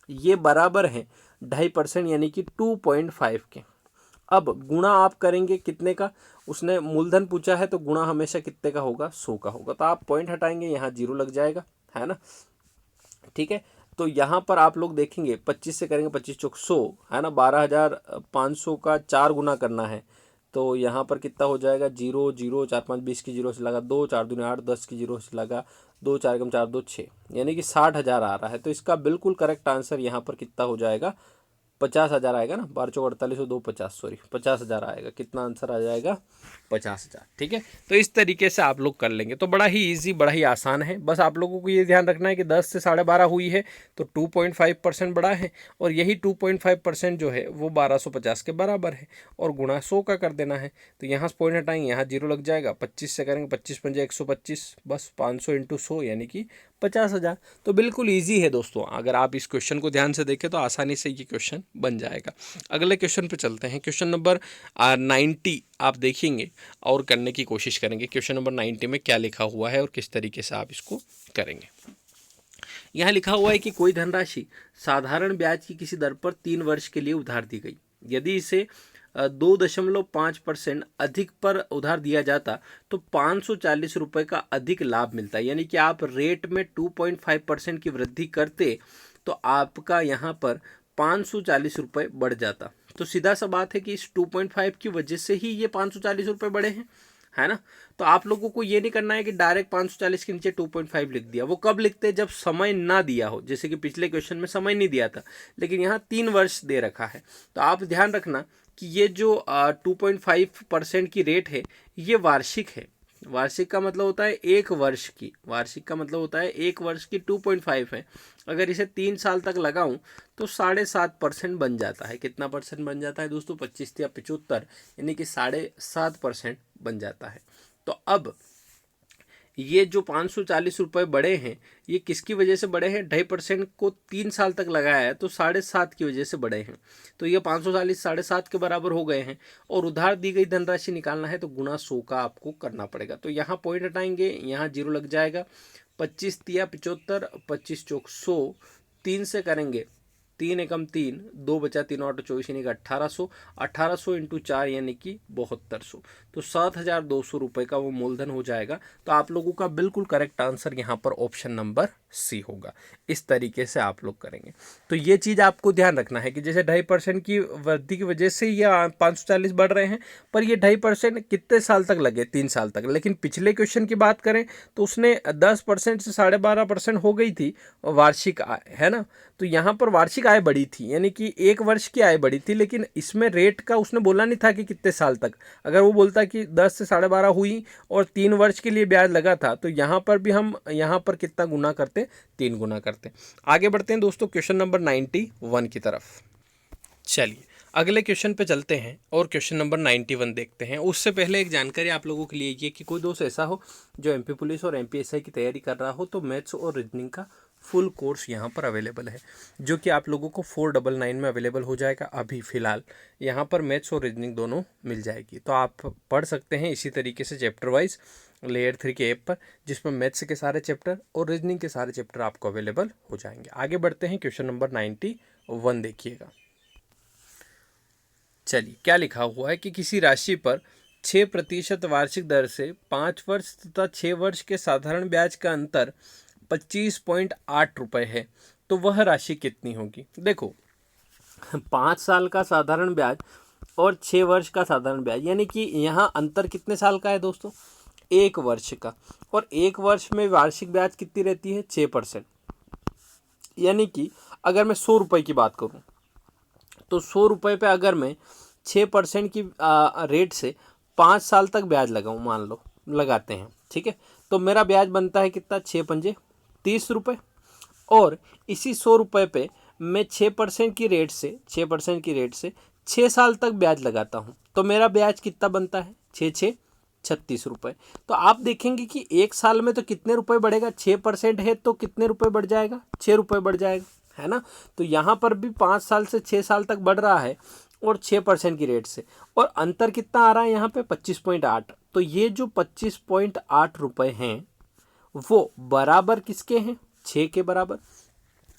[SPEAKER 1] ये बराबर है 2.5% यानी कि 2.5 के। अब गुणा आप करेंगे कितने का, उसने मूलधन पूछा है तो गुणा हमेशा कितने का होगा, 100 का होगा। तो आप पॉइंट हटाएंगे, यहाँ जीरो लग जाएगा है ना, ठीक है। तो यहाँ पर आप लोग देखेंगे 25 से करेंगे, 25 चौक 100 है ना, 12,500 का 4 गुना करना है तो यहाँ पर कितना हो जाएगा, 0 0 4 5 20 की जीरो से लगा 2, 4 दूनी 8, 10 की जीरो से लगा 2, 4 कम 4 2 6 यानी कि 60,000 आ रहा है। तो इसका बिल्कुल करेक्ट आंसर यहाँ पर कितना हो जाएगा, 50,000 आएगा ना, 12 चौक 48 2 50, सॉरी 50,000 आएगा। कितना आंसर आ जाएगा, 50,000, ठीक है। तो इस तरीके से आप लोग कर लेंगे तो बड़ा ही इजी, बड़ा ही आसान है। बस आप लोगों को ये ध्यान रखना है कि 10 से 12.5 हुई है तो 2.5% बढ़ा है, और यही 2.5% जो है वो 1250 के बराबर है, और गुणा 100 का कर देना है। तो यहाँ से पॉइंट हटाएंगे, यहाँ जीरो लग जाएगा, 25 से करेंगे, 25 पंजे 125, बस 500 × 100 यानी कि 50,000। तो बिल्कुल ईजी है दोस्तों, अगर आप इस क्वेश्चन को ध्यान से देखें तो आसानी से ये क्वेश्चन बन जाएगा। अगले क्वेश्चन पे चलते हैं। क्वेश्चन नंबर 90 आप देखेंगे और करने की कोशिश करेंगे। क्वेश्चन नंबर 90 में क्या लिखा हुआ है और किस तरीके से आप इसको करेंगे। यहाँ लिखा हुआ है कि कोई धनराशि साधारण ब्याज की किसी दर पर 3 वर्ष के लिए उधार दी गई, यदि इसे 2.5% अधिक पर उधार दिया जाता तो 540 रुपये का अधिक लाभ मिलता है। यानी कि आप रेट में 2.5% की वृद्धि करते तो आपका यहाँ पर 540 रुपये बढ़ जाता। तो सीधा सा बात है कि इस 2.5 की वजह से ही ये 540 रुपये बढ़े हैं, है ना। तो आप लोगों को ये नहीं करना है कि डायरेक्ट 540 के नीचे 2.5 लिख दिया। वो कब लिखते हैं, जब समय ना दिया हो, जैसे कि पिछले क्वेश्चन में समय नहीं दिया था लेकिन यहाँ 3 वर्ष दे रखा है। तो आप ध्यान रखना कि ये जो 2.5% की रेट है ये वार्षिक है। वार्षिक का मतलब होता है 1 वर्ष की, वार्षिक का मतलब होता है 1 वर्ष की 2.5 है। अगर इसे 3 साल तक लगाऊं तो 7.5% बन जाता है। कितना परसेंट बन जाता है दोस्तों, 25 या 75 यानी कि 7.5% बन जाता है। तो अब ये जो 540 रुपये बढ़े हैं ये किसकी वजह से बढ़े हैं, 2.5% को 3 साल तक लगाया है तो 7.5 की वजह से बढ़े हैं। तो ये 540 7.5 के बराबर हो गए हैं, और उधार दी गई धनराशि निकालना है तो गुणा 100 का आपको करना पड़ेगा। तो यहाँ पॉइंट हटाएंगे, यहाँ जीरो लग जाएगा, 25 तिया 75, 25 चौक 100, 3 से करेंगे 3 एकम 3, 2 बचा 3 8 24 यानी कि 1800, 1800 × 4 यानी कि 7200। तो 7,200 रुपये का वो मूलधन हो जाएगा। तो आप लोगों का बिल्कुल करेक्ट आंसर यहाँ पर ऑप्शन नंबर सी होगा। इस तरीके से आप लोग करेंगे। तो ये चीज़ आपको ध्यान रखना है कि जैसे 2.5% की वृद्धि की वजह से ये 540 बढ़ रहे हैं, पर ये 2.5% कितने साल तक लगे, 3 साल तक। लेकिन पिछले क्वेश्चन की बात करें तो उसने 10% से 12.5% हो गई थी वार्षिक आय, है ना। तो यहाँ पर वार्षिक आय बढ़ी थी, यानी कि 1 वर्ष की आय बढ़ी थी, लेकिन इसमें रेट का उसने बोला नहीं था कि कितने साल तक। अगर वो बोलता कि 10 से 12.5 हुई और 3 वर्ष के लिए ब्याज लगा था, तो यहाँ पर भी हम यहाँ पर कितना गुना करते, 3 गुना करते। आगे बढ़ते हैं दोस्तों क्वेश्चन नंबर 91 की तरफ। चलिए अगले क्वेश्चन पे चलते हैं और क्वेश्चन नंबर 91 देखते हैं। उससे पहले एक जानकारी आप लोगों के लिए ये कि कोई दोस्त ऐसा हो जो एमपी पुलिस और एमपीएसआई की तैयारी कर रहा हो, तो मैथ्स और रीजनिंग का फुल कोर्स यहाँ पर अवेलेबल है, जो कि आप लोगों को 499 में अवेलेबल हो जाएगा। अभी फ़िलहाल यहाँ पर मैथ्स और रीजनिंग दोनों मिल जाएगी, तो आप पढ़ सकते हैं इसी तरीके से चैप्टर वाइज लेयर 3 के ऐप पर, जिसमें मैथ्स के सारे चैप्टर और रीजनिंग के सारे चैप्टर आपको अवेलेबल हो जाएंगे। आगे बढ़ते हैं क्वेश्चन नंबर 91 देखिएगा। चलिए क्या लिखा हुआ है कि किसी राशि पर 6% वार्षिक दर से 5 वर्ष तथा 6 वर्ष के साधारण ब्याज का अंतर 25.8 रुपये है, तो वह राशि कितनी होगी। देखो 5 साल का साधारण ब्याज और 6 वर्ष का साधारण ब्याज, यानी कि यहाँ अंतर कितने साल का है दोस्तों, 1 वर्ष का। और 1 वर्ष में वार्षिक ब्याज कितनी रहती है, 6%। यानी कि अगर मैं 100 रुपये की बात करूँ तो 100 रुपये पे अगर मैं 6% की रेट से 5 साल तक ब्याज लगाऊं, मान लो लगाते हैं, ठीक है, तो मेरा ब्याज बनता है कितना, 6 पंजे 30 रुपये। और इसी 100 रुपये पे मैं 6% की रेट से 6 साल तक ब्याज लगाता हूँ, तो मेरा ब्याज कितना बनता है, 6 36 रुपये। तो आप देखेंगे कि 1 साल में तो कितने रुपए बढ़ेगा, 6% है तो कितने रुपए बढ़ जाएगा, 6 रुपये बढ़ जाएगा, है ना। तो यहाँ पर भी 5 साल से 6 साल तक बढ़ रहा है और 6% की रेट से, और अंतर कितना आ रहा है यहाँ पे 25.8। तो ये जो 25.8 रुपये हैं वो बराबर किसके हैं, 6 के बराबर।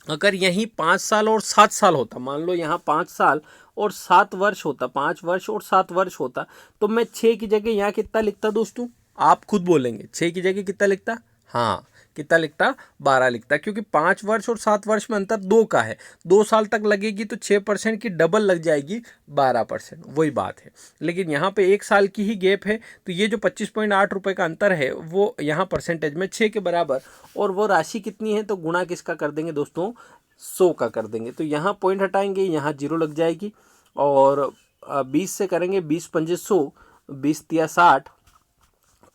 [SPEAKER 1] अगर यही 5 साल और 7 साल होता, मान लो यहाँ 5 साल और 7 वर्ष होता, 5 वर्ष और 7 वर्ष होता, तो मैं 6 की जगह यहाँ कितना लिखता दोस्तों, आप खुद बोलेंगे 6 की जगह कितना लिखता, हाँ कितना लिखता, 12 लिखता, क्योंकि 5 वर्ष और 7 वर्ष में अंतर 2 का है, 2 साल तक लगेगी तो 6% की डबल लग जाएगी 12%, वही बात है। लेकिन यहाँ पे 1 साल की ही गैप है, तो ये जो 25.8 रुपये का अंतर है वो यहाँ परसेंटेज में 6 के बराबर, और वो राशि कितनी है तो गुणा किसका कर देंगे दोस्तों, 100 का कर देंगे। तो यहाँ पॉइंट हटाएंगे, यहाँ 0 लग जाएगी, और 20 से करेंगे 20 पंजे 100, 20 तिया 60,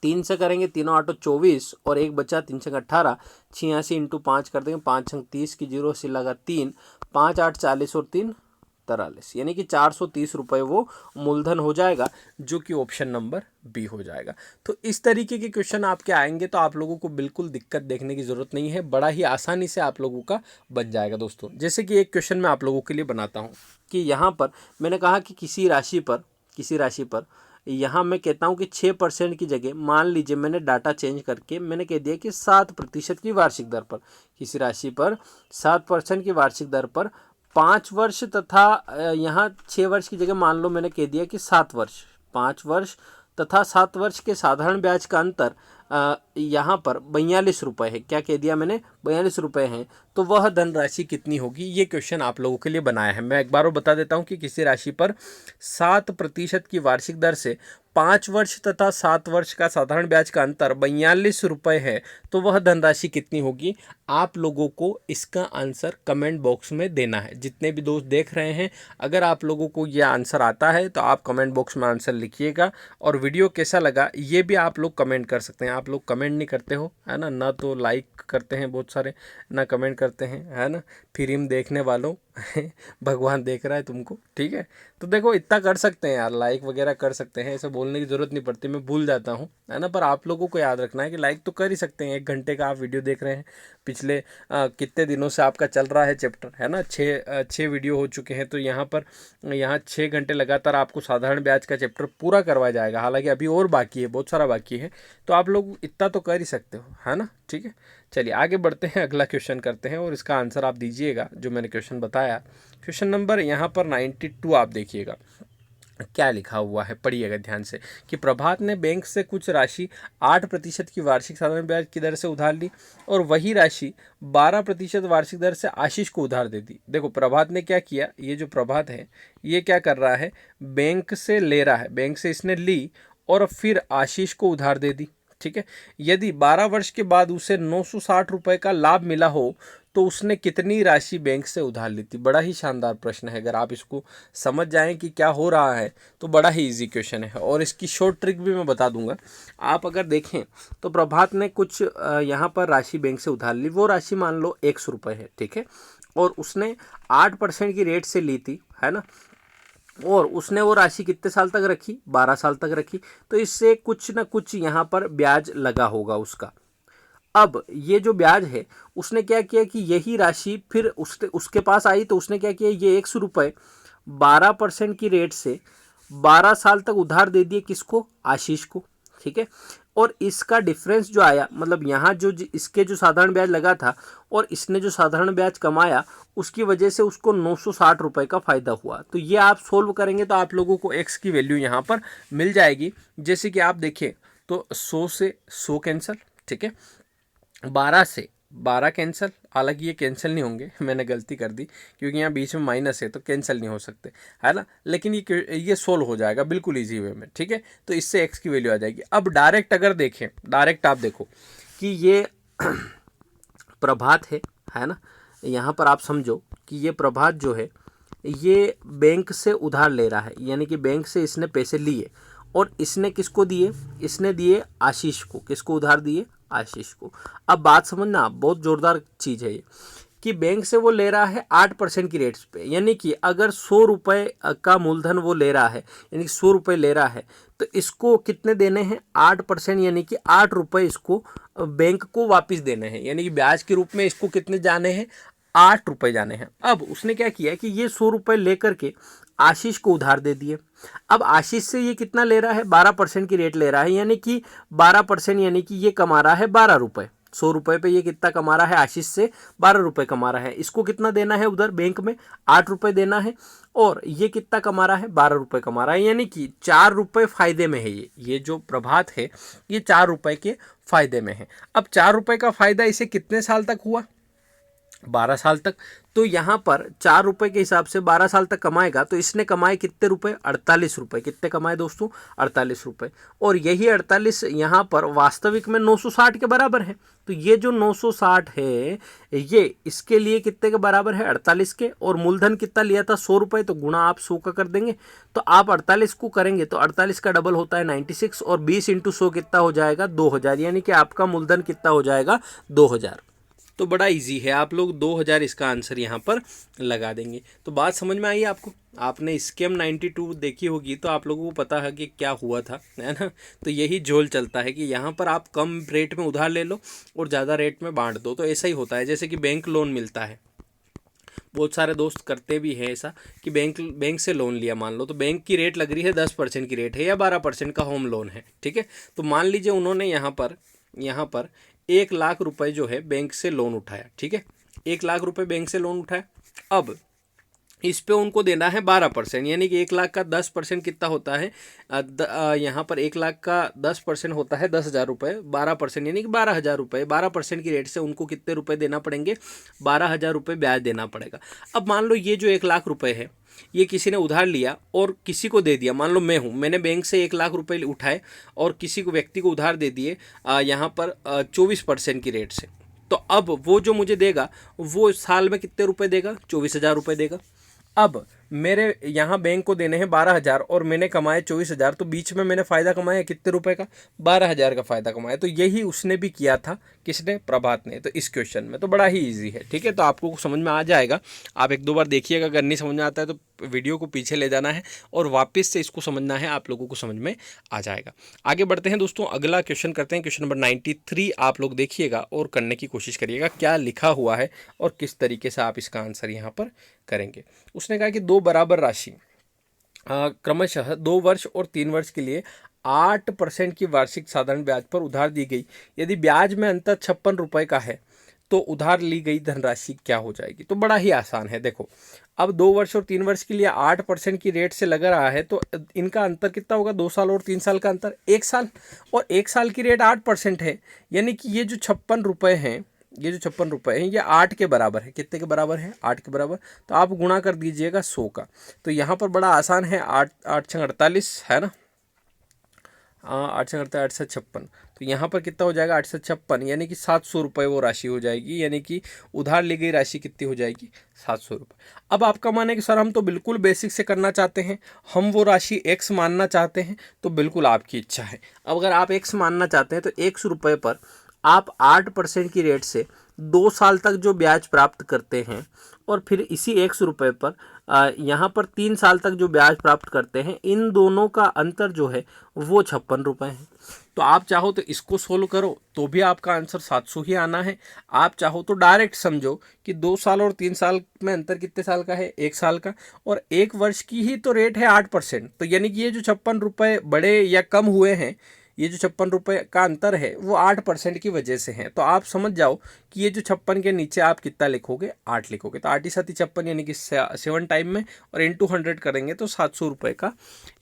[SPEAKER 1] 3 से करेंगे 3 8 24, और एक बचा 3 छंग 18, 86 इंटू 5 कर देंगे, 5 छंग 30 की 0 से लगा 3, 5 8 40 और 3 43, यानी कि 430 रुपये वो मूलधन हो जाएगा, जो कि ऑप्शन नंबर बी हो जाएगा। तो इस तरीके के क्वेश्चन आपके आएंगे तो आप लोगों को बिल्कुल दिक्कत देखने की ज़रूरत नहीं है, बड़ा ही आसानी से आप लोगों का बन जाएगा दोस्तों। जैसे कि एक क्वेश्चन मैं आप लोगों के लिए बनाता हूँ कि यहाँ पर मैंने कहा कि किसी राशि पर यहाँ मैं कहता हूँ कि 6% की जगह, मान लीजिए मैंने डाटा चेंज करके मैंने कह दिया कि 7% की वार्षिक दर पर, किसी राशि पर 7% की वार्षिक दर पर 5 वर्ष तथा यहाँ 6 वर्ष की जगह मान लो मैंने कह दिया कि 7 वर्ष, 5 वर्ष तथा 7 वर्ष के साधारण ब्याज का अंतर यहाँ पर 42 रुपये है। क्या कह दिया मैंने, 42 रुपये हैं, तो वह धनराशि कितनी होगी। ये क्वेश्चन आप लोगों के लिए बनाया है। मैं एक बार बता देता हूँ कि किसी राशि पर 7% की वार्षिक दर से 5 वर्ष तथा 7 वर्ष का साधारण ब्याज का अंतर 42 रुपये है, तो वह धनराशि कितनी होगी। आप लोगों को इसका आंसर कमेंट बॉक्स में देना है। जितने भी दोस्त देख रहे हैं, अगर आप लोगों को यह आंसर आता है तो आप कमेंट बॉक्स में आंसर लिखिएगा, और वीडियो कैसा लगा ये भी आप लोग कमेंट कर सकते हैं। आप लोग कमेंट नहीं करते हो, है ना, ना तो लाइक करते हैं बहुत सारे, ना कमेंट करते हैं, है ना, फिल्म देखने वालों भगवान देख रहा है तुमको, ठीक है। तो देखो इतना कर सकते हैं यार, लाइक वगैरह कर सकते हैं, ऐसे बोलने की ज़रूरत नहीं पड़ती, मैं भूल जाता हूँ, है ना। पर आप लोगों को याद रखना है कि लाइक तो कर ही सकते हैं। 1 घंटे का आप वीडियो देख रहे हैं, पिछले कितने दिनों से आपका चल रहा है चैप्टर, है ना, 6 वीडियो हो चुके हैं, तो यहाँ 6 घंटे लगातार आपको साधारण ब्याज का चैप्टर पूरा करवाया जाएगा। हालांकि अभी और बाकी है, बहुत सारा बाकी है, तो आप लोग इतना तो कर ही सकते हो, है ना, ठीक है। चलिए आगे बढ़ते हैं, अगला क्वेश्चन करते हैं और इसका आंसर आप दीजिएगा जो मैंने क्वेश्चन बताया। क्वेश्चन नंबर यहाँ पर 92 आप देखिएगा। क्या लिखा हुआ है, पढ़िएगा ध्यान से कि प्रभात ने बैंक से कुछ राशि 8% की वार्षिक साधारण ब्याज की दर से उधार ली और वही राशि 12% वार्षिक दर से आशीष को उधार दे दी। देखो प्रभात ने क्या किया, ये जो प्रभात है ये क्या कर रहा है, बैंक से ले रहा है, बैंक से इसने ली और फिर आशीष को उधार दे दी। ठीक है, यदि 12 वर्ष के बाद उसे 960 रुपये का लाभ मिला हो तो उसने कितनी राशि बैंक से उधार ली थी। बड़ा ही शानदार प्रश्न है, अगर आप इसको समझ जाएं कि क्या हो रहा है तो बड़ा ही इजी क्वेश्चन है। और इसकी शॉर्ट ट्रिक भी मैं बता दूंगा। आप अगर देखें तो प्रभात ने कुछ यहाँ पर राशि बैंक से उधार ली, वो राशि मान लो 100 रुपये है, ठीक है, और उसने 8% की रेट से ली थी, है ना, और उसने वो राशि कितने साल तक रखी, 12 साल तक रखी, तो इससे कुछ ना कुछ यहाँ पर ब्याज लगा होगा उसका। अब ये जो ब्याज है उसने क्या किया कि यही राशि फिर उसके पास आई, तो उसने क्या किया, ये 100 रुपये 12% की रेट से 12 साल तक उधार दे दिए, किसको, आशीष को। ठीक है, और इसका डिफरेंस जो आया, मतलब यहाँ जो इसके जो साधारण ब्याज लगा था और इसने जो साधारण ब्याज कमाया, उसकी वजह से उसको 960 रुपये का फ़ायदा हुआ। तो ये आप सोल्व करेंगे तो आप लोगों को एक्स की वैल्यू यहाँ पर मिल जाएगी। जैसे कि आप देखिए तो 100 से 100 कैंसिल, ठीक है, 12 से 12 कैंसिल, हालांकि ये कैंसिल नहीं होंगे, मैंने गलती कर दी क्योंकि यहाँ बीच में माइनस है तो कैंसिल नहीं हो सकते, है ना, लेकिन ये सोल्व हो जाएगा बिल्कुल इजी वे में। ठीक है, तो इससे एक्स की वैल्यू आ जाएगी। अब डायरेक्ट अगर देखें, डायरेक्ट आप देखो कि ये प्रभात है ना, यहाँ पर आप समझो कि ये प्रभात जो है ये बैंक से उधार ले रहा है, यानी कि बैंक से इसने पैसे लिए और इसने किसको दिए, इसने दिए आशीष को। किसको उधार दिए, आशीष को। अब बात समझना, बहुत ज़ोरदार चीज़ है ये कि बैंक से वो ले रहा है 8% की रेट्स पे, यानी कि अगर 100 रुपये का मूलधन वो ले रहा है, यानी कि 100 रुपये ले रहा है, तो इसको कितने देने हैं, 8%, यानी कि 8 रुपये इसको बैंक को वापस देने हैं, यानी कि ब्याज के रूप में इसको कितने जाने हैं, 8 रुपये जाने हैं। अब उसने क्या किया कि ये 100 रुपये लेकर के आशीष को उधार दे दिए। अब आशीष से ये कितना ले रहा है, 12% की रेट ले रहा है, यानी कि 12%, यानी कि ये कमा रहा है 12 रुपये। 100 रुपये पे ये कितना कमा रहा है, आशीष से 12 रुपये कमा रहा है। इसको कितना देना है उधर बैंक में, 8 रुपये देना है, और ये कितना कमा रहा है, 12 रुपये कमा रहा है, यानी कि 4 रुपये फायदे में है। ये जो प्रभात है ये 4 रुपये के फायदे में है। अब 4 रुपये का फायदा इसे कितने साल तक हुआ, 12 साल तक। तो यहाँ पर 4 रुपये के हिसाब से 12 साल तक कमाएगा, तो इसने कमाए कितने रुपए, 48 रुपये। कितने कमाए दोस्तों, 48 रुपये। और यही 48 यहाँ पर वास्तविक में 960 के बराबर है। तो ये जो 960 है ये इसके लिए कितने के बराबर है, 48 के। और मूलधन कितना लिया था, 100 रुपये, तो गुणा आप 100 का कर देंगे। तो आप 48 को करेंगे तो 48 का डबल होता है 96, और 20 × 100 कितना हो जाएगा, 2000, यानी कि आपका मूलधन कितना हो जाएगा, 2000। तो बड़ा इजी है, आप लोग 2000 इसका आंसर यहाँ पर लगा देंगे। तो बात समझ में आई आपको, आपने स्कैम 92 देखी होगी तो आप लोगों को पता है कि क्या हुआ था, है ना। तो यही झोल चलता है कि यहाँ पर आप कम रेट में उधार ले लो और ज़्यादा रेट में बांट दो। तो ऐसा ही होता है, जैसे कि बैंक लोन मिलता है, बहुत सारे दोस्त करते भी हैं ऐसा कि बैंक से लोन लिया, मान लो तो बैंक की रेट लग रही है 10% की रेट है या 12% का होम लोन है, ठीक है। तो मान लीजिए उन्होंने यहाँ पर 1 लाख रुपए जो है बैंक से लोन उठाया, ठीक है, 1 लाख रुपए बैंक से लोन उठाया। अब इस पे उनको देना है 12%, यानी कि 1 लाख का 10% कितना होता है, यहाँ पर 1 लाख का 10% होता है 10,000 रुपये, 12% यानी कि 12,000 रुपये। 12% की रेट से उनको कितने रुपए देना पड़ेंगे, 12,000 रुपये ब्याज देना पड़ेगा। अब मान लो ये जो 1 लाख रुपये है ये किसी ने उधार लिया और किसी को दे दिया, मान लो मैं हूँ, मैंने बैंक से 1 लाख रुपए उठाए और किसी को व्यक्ति को उधार दे दिए यहाँ पर 24% की रेट से। तो अब वो जो मुझे देगा वो साल में कितने रुपए देगा, 24,000 रुपये देगा। अब मेरे यहाँ बैंक को देने हैं 12,000 और मैंने कमाए 24,000, तो बीच में मैंने फ़ायदा कमाया कितने रुपए का, 12,000 का फ़ायदा कमाया। तो यही उसने भी किया था, किसने, प्रभात ने। तो इस क्वेश्चन में तो बड़ा ही इजी है, ठीक है। तो आपको समझ में आ जाएगा, आप 1-2 बार देखिएगा, अगर नहीं समझ में आता है तो वीडियो को पीछे ले जाना है और वापस से इसको समझना है, आप लोगों को समझ में आ जाएगा। आगे बढ़ते हैं दोस्तों, अगला क्वेश्चन करते हैं, क्वेश्चन नंबर 93। आप लोग देखिएगा और करने की कोशिश करिएगा क्या लिखा हुआ है और किस तरीके से आप इसका आंसर यहाँ पर करेंगे। उसने कहा कि 2 बराबर राशि क्रमशः 2 वर्ष और 3 वर्ष के लिए 8% की वार्षिक साधारण ब्याज पर उधार दी गई। यदि ब्याज में अंतर 56 रुपये का है तो उधार ली गई धनराशि क्या हो जाएगी। तो बड़ा ही आसान है। देखो अब 2 वर्ष और 3 वर्ष के लिए 8% की रेट से लग रहा है, तो इनका अंतर कितना होगा, 2 साल और 3 साल का अंतर 1 साल, और 1 साल की रेट 8% है, यानी कि ये जो 56 रुपये हैं, ये जो 56 रुपये हैं ये 8 के बराबर है। कितने के बराबर है, 8 के बराबर। तो आप गुणा कर दीजिएगा 100 का। तो यहाँ पर बड़ा आसान है, 8×8 है ना, 8×8 = 56। तो यहाँ पर कितना हो जाएगा, 856, यानी कि 700 रुपये वो राशि हो जाएगी, यानी कि उधार ली गई राशि कितनी हो जाएगी, 700 रुपये। अब आपका माने कि सर हम तो बिल्कुल बेसिक से करना चाहते हैं, हम वो राशि x मानना चाहते हैं, तो बिल्कुल आपकी इच्छा है। अब अगर आप x मानना चाहते हैं तो 100 रुपये पर आप 8% की रेट से 2 साल तक जो ब्याज प्राप्त करते हैं, और फिर इसी 100 रुपये पर यहाँ पर 3 साल तक जो ब्याज प्राप्त करते हैं, इन दोनों का अंतर जो है वो 56 रुपये है। तो आप चाहो तो इसको सोल्व करो तो भी आपका आंसर 700 ही आना है। आप चाहो तो डायरेक्ट समझो कि 2 साल और 3 साल में अंतर कितने साल का है, 1 साल का, और 1 वर्ष की ही तो रेट है 8%। तो यानी कि ये जो 56 रुपये बढ़े या कम हुए हैं, ये जो 56 रुपये का अंतर है वो 8% की वजह से है। तो आप समझ जाओ कि ये जो 56 के नीचे आप कितना लिखोगे, 8 लिखोगे। तो 8 × 7 = 56, यानी कि 7 टाइम में, और इंटू 100 करेंगे तो 700 रुपये का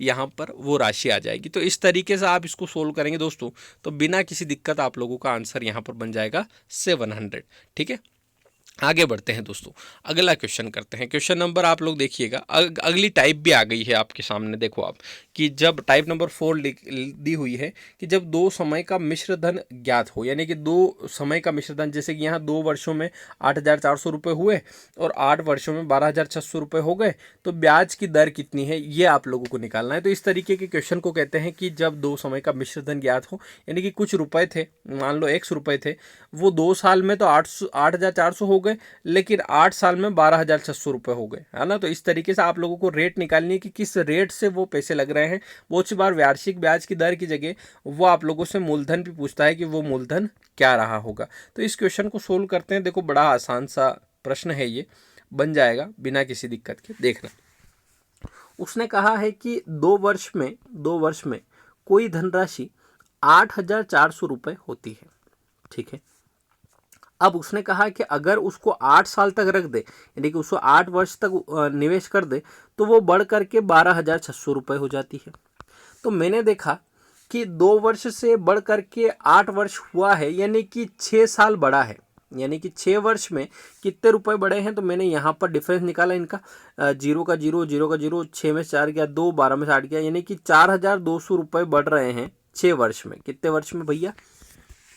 [SPEAKER 1] यहाँ पर वो राशि आ जाएगी। तो इस तरीके से आप इसको सोल्व करेंगे दोस्तों, तो बिना किसी दिक्कत आप लोगों का आंसर यहाँ पर बन जाएगा 700। ठीक है, आगे बढ़ते हैं दोस्तों, अगला क्वेश्चन करते हैं। क्वेश्चन नंबर आप लोग देखिएगा, अगली टाइप भी आ गई है आपके सामने। देखो आप कि जब टाइप नंबर 4 दी हुई है कि जब 2 समय का मिश्र धन ज्ञात हो, यानी कि 2 समय का मिश्र धन, जैसे कि यहाँ 2 वर्षों में 8,400 रुपये हुए और 8 वर्षों में 12,600 रुपये हो गए, तो ब्याज की दर कितनी है ये आप लोगों को निकालना है। तो इस तरीके के क्वेश्चन को कहते हैं कि जब 2 समय का मिश्र धन ज्ञात हो, यानी कि कुछ रुपए थे, मान लो 100 रुपये थे, वो 2 साल में तो 8,400 हो गए, लेकिन 8 साल में 12,600 रुपये हो गए, है ना। तो इस तरीके से आप लोगों को रेट निकालनी है कि किस रेट से वो पैसे लग रहे हैं। बहुत सी बार वार्षिक ब्याज की दर की जगह वो आप लोगों से मूलधन भी पूछता है कि वो मूलधन क्या रहा होगा। तो इस क्वेश्चन को सोल्व करते हैं। देखो बड़ा आसान सा प्रश्न है, ये बन जाएगा बिना किसी दिक्कत के। देखना, उसने कहा है कि 2 वर्ष में कोई धनराशि 8,400 रुपये होती है। ठीक है, अब उसने कहा कि अगर उसको 8 साल तक रख दे, यानी कि उसको 8 वर्ष तक निवेश कर दे, तो वो बढ़ करके 12,600 रुपये हो जाती है। तो मैंने देखा कि 2 वर्ष से बढ़ करके 8 वर्ष हुआ है, यानी कि 6 साल बढ़ा है, यानी कि 6 वर्ष में कितने रुपए बढ़े हैं। तो मैंने यहाँ पर डिफरेंस निकाला इनका, 0 का 0, 0 का 0, 6 में 4 गया 2, 12 में 8 गया, यानी कि 4,200 रुपये बढ़ रहे हैं 6 वर्ष में। कितने वर्ष में भैया,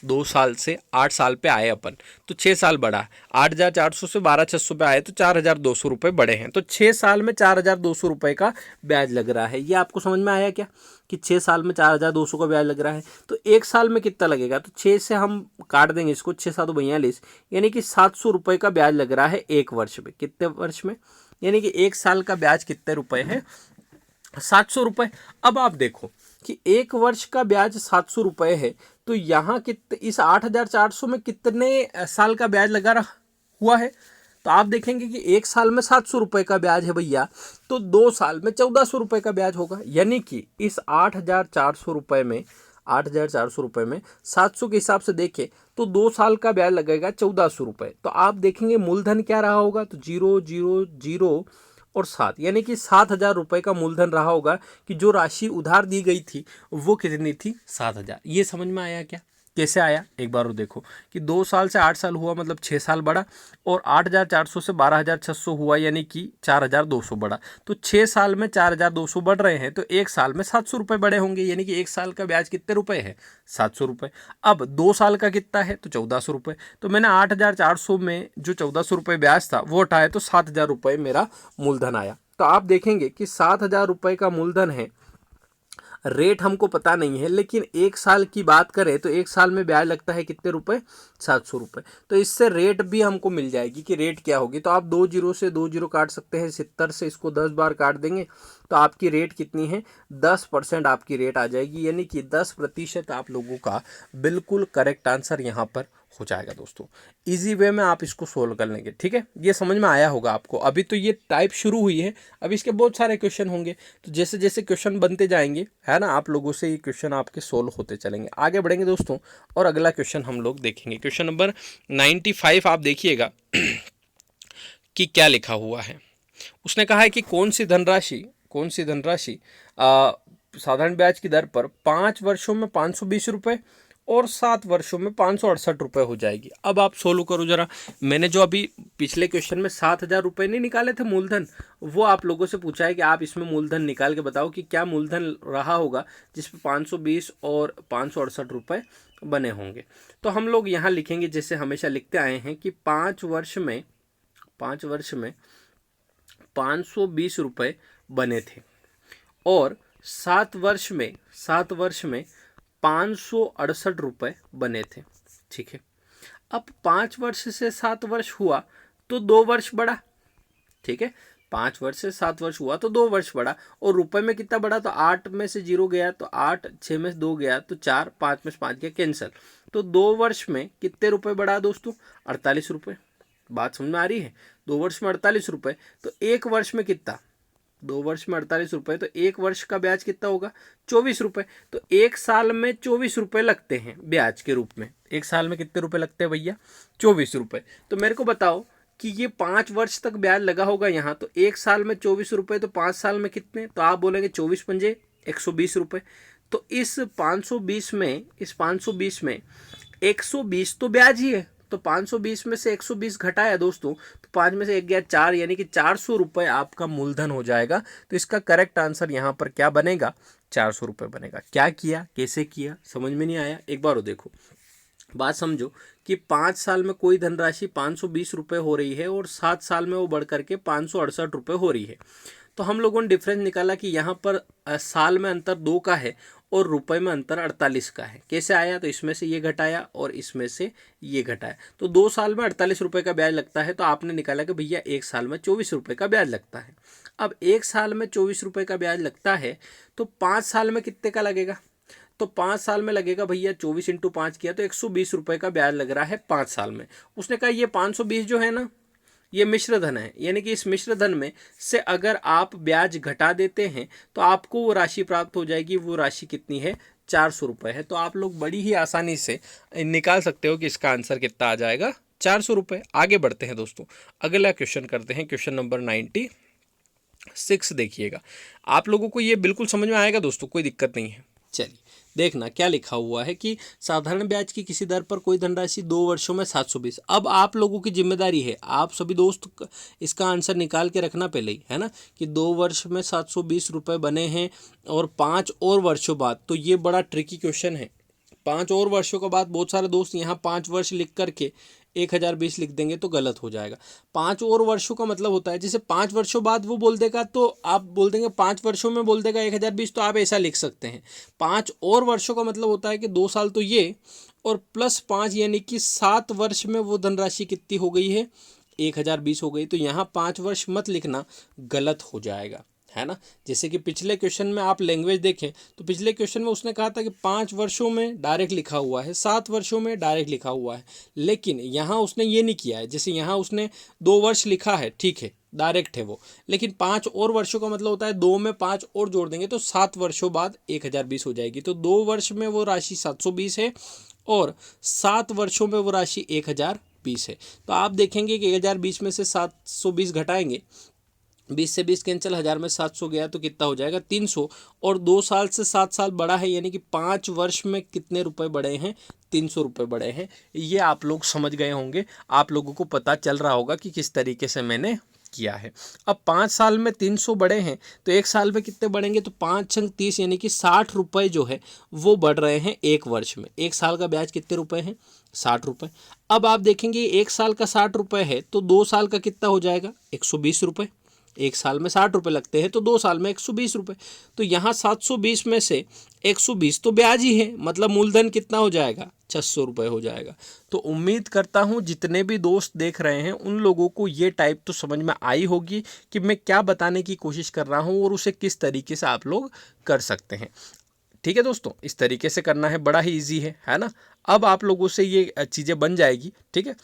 [SPEAKER 1] 2 साल से 8 साल पे आए अपन, तो 6 साल बढ़ा, 8,400 से 12,600 पे आए तो 4,200 रुपये बढ़े हैं। तो 6 साल में 4,200 रुपये का ब्याज लग रहा है। ये आपको समझ में आया क्या कि 6 साल में 4,200 का ब्याज लग रहा है। तो 1 साल में कितना लगेगा, तो 6 से हम काट देंगे इसको, 6 7 42, यानी कि 700 रुपये का ब्याज लग रहा है 1 वर्ष में। कितने वर्ष में, यानी कि 1 साल का ब्याज कितने रुपये है, 700 रुपये। अब आप देखो कि 1 वर्ष का ब्याज 700 रुपये है, तो यहाँ कितने, इस 8,400 में कितने साल का ब्याज लगा रहा हुआ है। तो आप देखेंगे कि 1 साल में 700 रुपये का ब्याज है भैया, तो 2 साल में 1,400 रुपये का ब्याज होगा। यानी कि इस 8,400 रुपये में 700 के हिसाब से देखें तो 2 साल का ब्याज लगेगा 1,400 रुपये। तो आप देखेंगे मूलधन क्या रहा होगा, तो 0 0 0 और 7, यानी कि 7,000 रुपये का मूलधन रहा होगा कि जो राशि उधार दी गई थी वो कितनी थी, 7,000। ये समझ में आया क्या, कैसे आया, एक बार और देखो कि 2 साल से 8 साल हुआ, मतलब 6 साल बढ़ा, और 8,400 से 12,600 हुआ, यानी कि 4,200 बढ़ा। तो 6 साल में 4,200 बढ़ रहे हैं, तो 1 साल में 700 रुपये बढ़े होंगे, यानी कि 1 साल का ब्याज कितने रुपए है, 700 रुपये। अब 2 साल का कितना है, तो 1,400 रुपये। तो मैंने 8,400 में जो 1,400 रुपये ब्याज था वो हटाया, तो 7,000 रुपये मेरा मूलधन आया। तो आप देखेंगे कि 7,000 रुपये का मूलधन है, रेट हमको पता नहीं है, लेकिन 1 साल की बात करें तो 1 साल में ब्याज लगता है कितने रुपए, 700 रुपये। तो इससे रेट भी हमको मिल जाएगी कि रेट क्या होगी। तो आप 2 0 से 2 0 काट सकते हैं, 70 से इसको 10 बार काट देंगे तो आपकी रेट कितनी है, 10% आपकी रेट आ जाएगी, यानी कि 10% आप लोगों का बिल्कुल करेक्ट आंसर यहाँ पर हो जाएगा दोस्तों। इजी वे में आप इसको सोल्व कर लेंगे, ठीक है। ये समझ में आया होगा आपको। अभी तो ये टाइप शुरू हुई है, अभी इसके बहुत सारे क्वेश्चन होंगे, तो जैसे जैसे क्वेश्चन बनते जाएंगे, है ना, आप लोगों से ये क्वेश्चन आपके सोल्व होते चलेंगे। आगे बढ़ेंगे दोस्तों, और अगला क्वेश्चन हम लोग देखेंगे। क्वेश्चन नंबर 95 आप देखिएगा कि क्या लिखा हुआ है। उसने कहा है कि कौन सी धनराशि साधारण ब्याज की दर पर 5 वर्षों में 520 रुपये और 7 वर्षों में 568 रुपये हो जाएगी। अब आप सोल्व करो जरा। मैंने जो अभी पिछले क्वेश्चन में 7,000 रुपये नहीं निकाले थे मूलधन, वो आप लोगों से पूछा है कि आप इसमें मूलधन निकाल के बताओ कि क्या मूलधन रहा होगा जिसमें 520 और 568 रुपये बने होंगे। तो हम लोग यहाँ लिखेंगे जैसे हमेशा लिखते आए हैं कि 5 वर्ष में 520 रुपये बने थे और 7 वर्ष में 568 रुपये बने थे, ठीक है। अब 5 वर्ष से 7 वर्ष हुआ तो 2 वर्ष बढ़ा, ठीक है। 5 वर्ष से 7 वर्ष हुआ तो 2 वर्ष बढ़ा, और रुपए में कितना बढ़ा, तो 8 में से 0 गया तो 8, 6 में से 2 गया तो 4, 5 में से 5 गया कैंसिल। तो 2 वर्ष में कितने रुपए बढ़ा दोस्तों, 48 रुपये। बात समझ में आ रही है। 2 वर्ष में 48 रुपये, तो 1 वर्ष में कितना, 2 वर्ष में 48 रुपये, तो 1 वर्ष का ब्याज कितना होगा, 24 रुपये। तो 1 साल में 24 रुपये लगते हैं ब्याज के रूप में। 1 साल में कितने रुपए लगते हैं भैया, 24 रुपये। तो मेरे को बताओ कि ये 5 वर्ष तक ब्याज लगा होगा यहाँ, तो 1 साल में 24 रुपये, तो 5 साल में कितने, तो आप बोलेंगे 24 पंजे 120 रुपये। तो इस 520 में 120 तो ब्याज ही है, तो 520 में से 120 घटाया दोस्तों, तो 5 में से 1 गया 4, यानी कि 400 रुपये आपका मूलधन हो जाएगा। तो इसका करेक्ट आंसर यहाँ पर क्या बनेगा, 400 रुपये बनेगा। क्या किया, कैसे किया, समझ में नहीं आया, एक बार वो देखो। बात समझो कि 5 साल में कोई धनराशि 520 रुपये हो रही है और 7 साल में वो बढ़ करके 568 रुपये हो रही है। तो हम लोगों ने डिफरेंस निकाला कि यहाँ पर साल में अंतर 2 का है और रुपए में अंतर 48 का है। कैसे आया, तो इसमें से ये घटाया और इसमें से ये घटाया, तो 2 साल में 48 रुपये का ब्याज लगता है। तो आपने निकाला कि भैया 1 साल में 24 रुपये का ब्याज लगता है। अब 1 साल में 24 रुपये का ब्याज लगता है, तो 5 साल में कितने का लगेगा, तो 5 साल में लगेगा भैया 24 × 5 किया तो 120 रुपये का ब्याज लग रहा है 5 साल में। उसने कहा ये 520 जो है ना, ये मिश्र धन है, यानी कि इस मिश्र धन में से अगर आप ब्याज घटा देते हैं तो आपको वो राशि प्राप्त हो जाएगी। वो राशि कितनी है, 400 रुपये है। तो आप लोग बड़ी ही आसानी से निकाल सकते हो कि इसका आंसर कितना आ जाएगा, 400 रुपये। आगे बढ़ते हैं दोस्तों, अगला क्वेश्चन करते हैं। क्वेश्चन नंबर 96 देखिएगा। आप लोगों को ये बिल्कुल समझ में आएगा दोस्तों, कोई दिक्कत नहीं है। चलिए देखना क्या लिखा हुआ है कि साधारण ब्याज की किसी दर पर कोई धनराशि 2 वर्षों में 720। अब आप लोगों की जिम्मेदारी है, आप सभी दोस्त इसका आंसर निकाल के रखना पहले ही, है ना, कि 2 वर्ष में 720 रुपये बने हैं और 5 और वर्षों बाद। तो ये बड़ा ट्रिकी क्वेश्चन है। 5 और वर्षों के बाद बहुत सारे दोस्त यहाँ 5 वर्ष लिख करके 1020 लिख देंगे तो गलत हो जाएगा। 5 और वर्षों का मतलब होता है, जैसे 5 वर्षों बाद वो बोल देगा तो आप बोल देंगे 5 वर्षों में बोल देगा 1020, तो आप ऐसा लिख सकते हैं। 5 और वर्षों का मतलब होता है कि 2 साल तो ये और +5 यानी कि 7 वर्ष में वो धनराशि कितनी हो गई है, 1020 हो गई। तो यहाँ 5 वर्ष मत लिखना, गलत हो जाएगा, है ना। जैसे कि पिछले क्वेश्चन में आप लैंग्वेज देखें तो पिछले क्वेश्चन में उसने कहा था कि 5 वर्षों में डायरेक्ट लिखा हुआ है, 7 वर्षों में डायरेक्ट लिखा हुआ है, लेकिन यहाँ उसने ये नहीं किया है। जैसे यहाँ उसने 2 वर्ष लिखा है, ठीक है, डायरेक्ट है वो, लेकिन 5 और वर्षों का मतलब होता है 2 में 5 और जोड़ देंगे तो 7 वर्षों बाद 1020 हो जाएगी। तो 2 वर्ष में वो राशि 720 है और 7 वर्षों में वो राशि 1020 है। तो आप देखेंगे कि 1020 में से 720 घटाएंगे, 20 से 20 कैंसिल, 1000 में 700 गया तो कितना हो जाएगा, 300। और 2 साल से 7 साल बड़ा है, यानी कि 5 वर्ष में कितने रुपए बढ़े हैं, 300 रुपये बढ़े हैं। ये आप लोग समझ गए होंगे, आप लोगों को पता चल रहा होगा कि किस तरीके से मैंने किया है। अब 5 साल में 300 बढ़े हैं तो 1 साल में कितने बढ़ेंगे, तो 5 × 30 यानी कि 60 रुपये जो है वो बढ़ रहे हैं 1 वर्ष में। 1 साल का ब्याज कितने रुपए हैं, 60 रुपये। अब आप देखेंगे 1 साल का 60 रुपये है तो 2 साल का कितना हो जाएगा, 120 रुपये। 1 साल में 60 रुपये लगते हैं तो 2 साल में 120 रुपये। तो यहाँ 720 में से 120 तो ब्याज ही है, मतलब मूलधन कितना हो जाएगा, 600 रुपये हो जाएगा। तो उम्मीद करता हूँ जितने भी दोस्त देख रहे हैं उन लोगों को ये टाइप तो समझ में आई होगी कि मैं क्या बताने की कोशिश कर रहा हूँ और उसे किस तरीके से आप लोग कर सकते हैं। ठीक है दोस्तों, इस तरीके से करना है, बड़ा ही ईजी है ना। अब आप लोगों से ये चीज़ें बन जाएगी। ठीक है,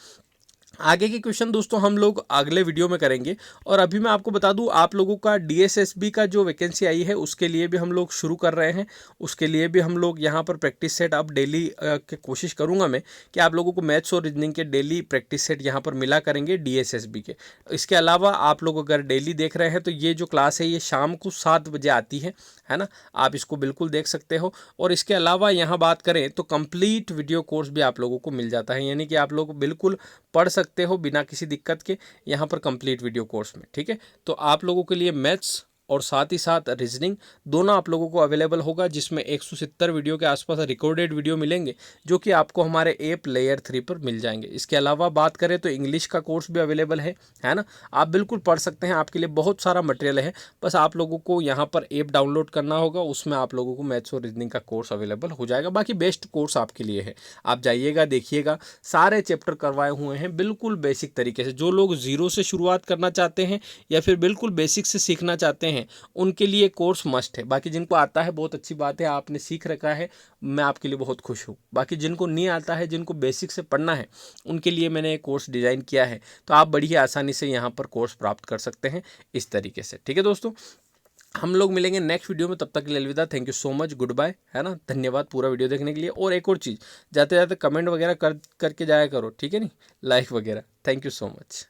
[SPEAKER 1] आगे के क्वेश्चन दोस्तों हम लोग अगले वीडियो में करेंगे। और अभी मैं आपको बता दूं, आप लोगों का डीएसएसबी का जो वैकेंसी आई है उसके लिए भी हम लोग शुरू कर रहे हैं। उसके लिए भी हम लोग यहाँ पर प्रैक्टिस सेट अब डेली की कोशिश करूँगा मैं कि आप लोगों को मैथ्स और रीजनिंग के डेली प्रैक्टिस सेट यहाँ पर मिला करेंगे डीएसएसबी के। इसके अलावा आप लोग अगर डेली देख रहे हैं तो ये जो क्लास है ये शाम को 7 बजे आती है ना, आप इसको बिल्कुल देख सकते हो। और इसके अलावा यहाँ बात करें तो कंप्लीट वीडियो कोर्स भी आप लोगों को मिल जाता है, यानी कि आप लोग बिल्कुल पढ़ सकते हो बिना किसी दिक्कत के यहाँ पर कंप्लीट वीडियो कोर्स में। ठीक है, तो आप लोगों के लिए मैथ्स और साथ ही साथ रीजनिंग दोनों आप लोगों को अवेलेबल होगा, जिसमें 170 वीडियो के आसपास रिकॉर्डेड वीडियो मिलेंगे जो कि आपको हमारे ऐप लेयर 3 पर मिल जाएंगे। इसके अलावा बात करें तो इंग्लिश का कोर्स भी अवेलेबल है ना, आप बिल्कुल पढ़ सकते हैं, आपके लिए बहुत सारा मटेरियल है। बस आप लोगों को यहाँ पर ऐप डाउनलोड करना होगा, उसमें आप लोगों को मैथ्स और रीजनिंग का कोर्स अवेलेबल हो जाएगा। बाकी बेस्ट कोर्स आपके लिए है, आप जाइएगा देखिएगा, सारे चैप्टर करवाए हुए हैं बिल्कुल बेसिक तरीके से। जो लोग जीरो से शुरुआत करना चाहते हैं या फिर बिल्कुल बेसिक से सीखना चाहते हैं उनके लिए कोर्स मस्ट है। बाकी जिनको आता है बहुत अच्छी बात है, आपने सीख रखा है, मैं आपके लिए बहुत खुश हूँ। बाकी जिनको नहीं आता है, जिनको बेसिक से पढ़ना है, उनके लिए मैंने एक कोर्स डिज़ाइन किया है, तो आप बड़ी ही आसानी से यहाँ पर कोर्स प्राप्त कर सकते हैं इस तरीके से। ठीक है दोस्तों, हम लोग मिलेंगे नेक्स्ट वीडियो में, तब तक के लिए अलविदा, thank you so much, goodbye, है ना। धन्यवाद पूरा वीडियो देखने के लिए। और एक और चीज़, जाते जाते कमेंट वगैरह करके जाया करो, ठीक है नहीं, लाइक वगैरह। Thank you so much.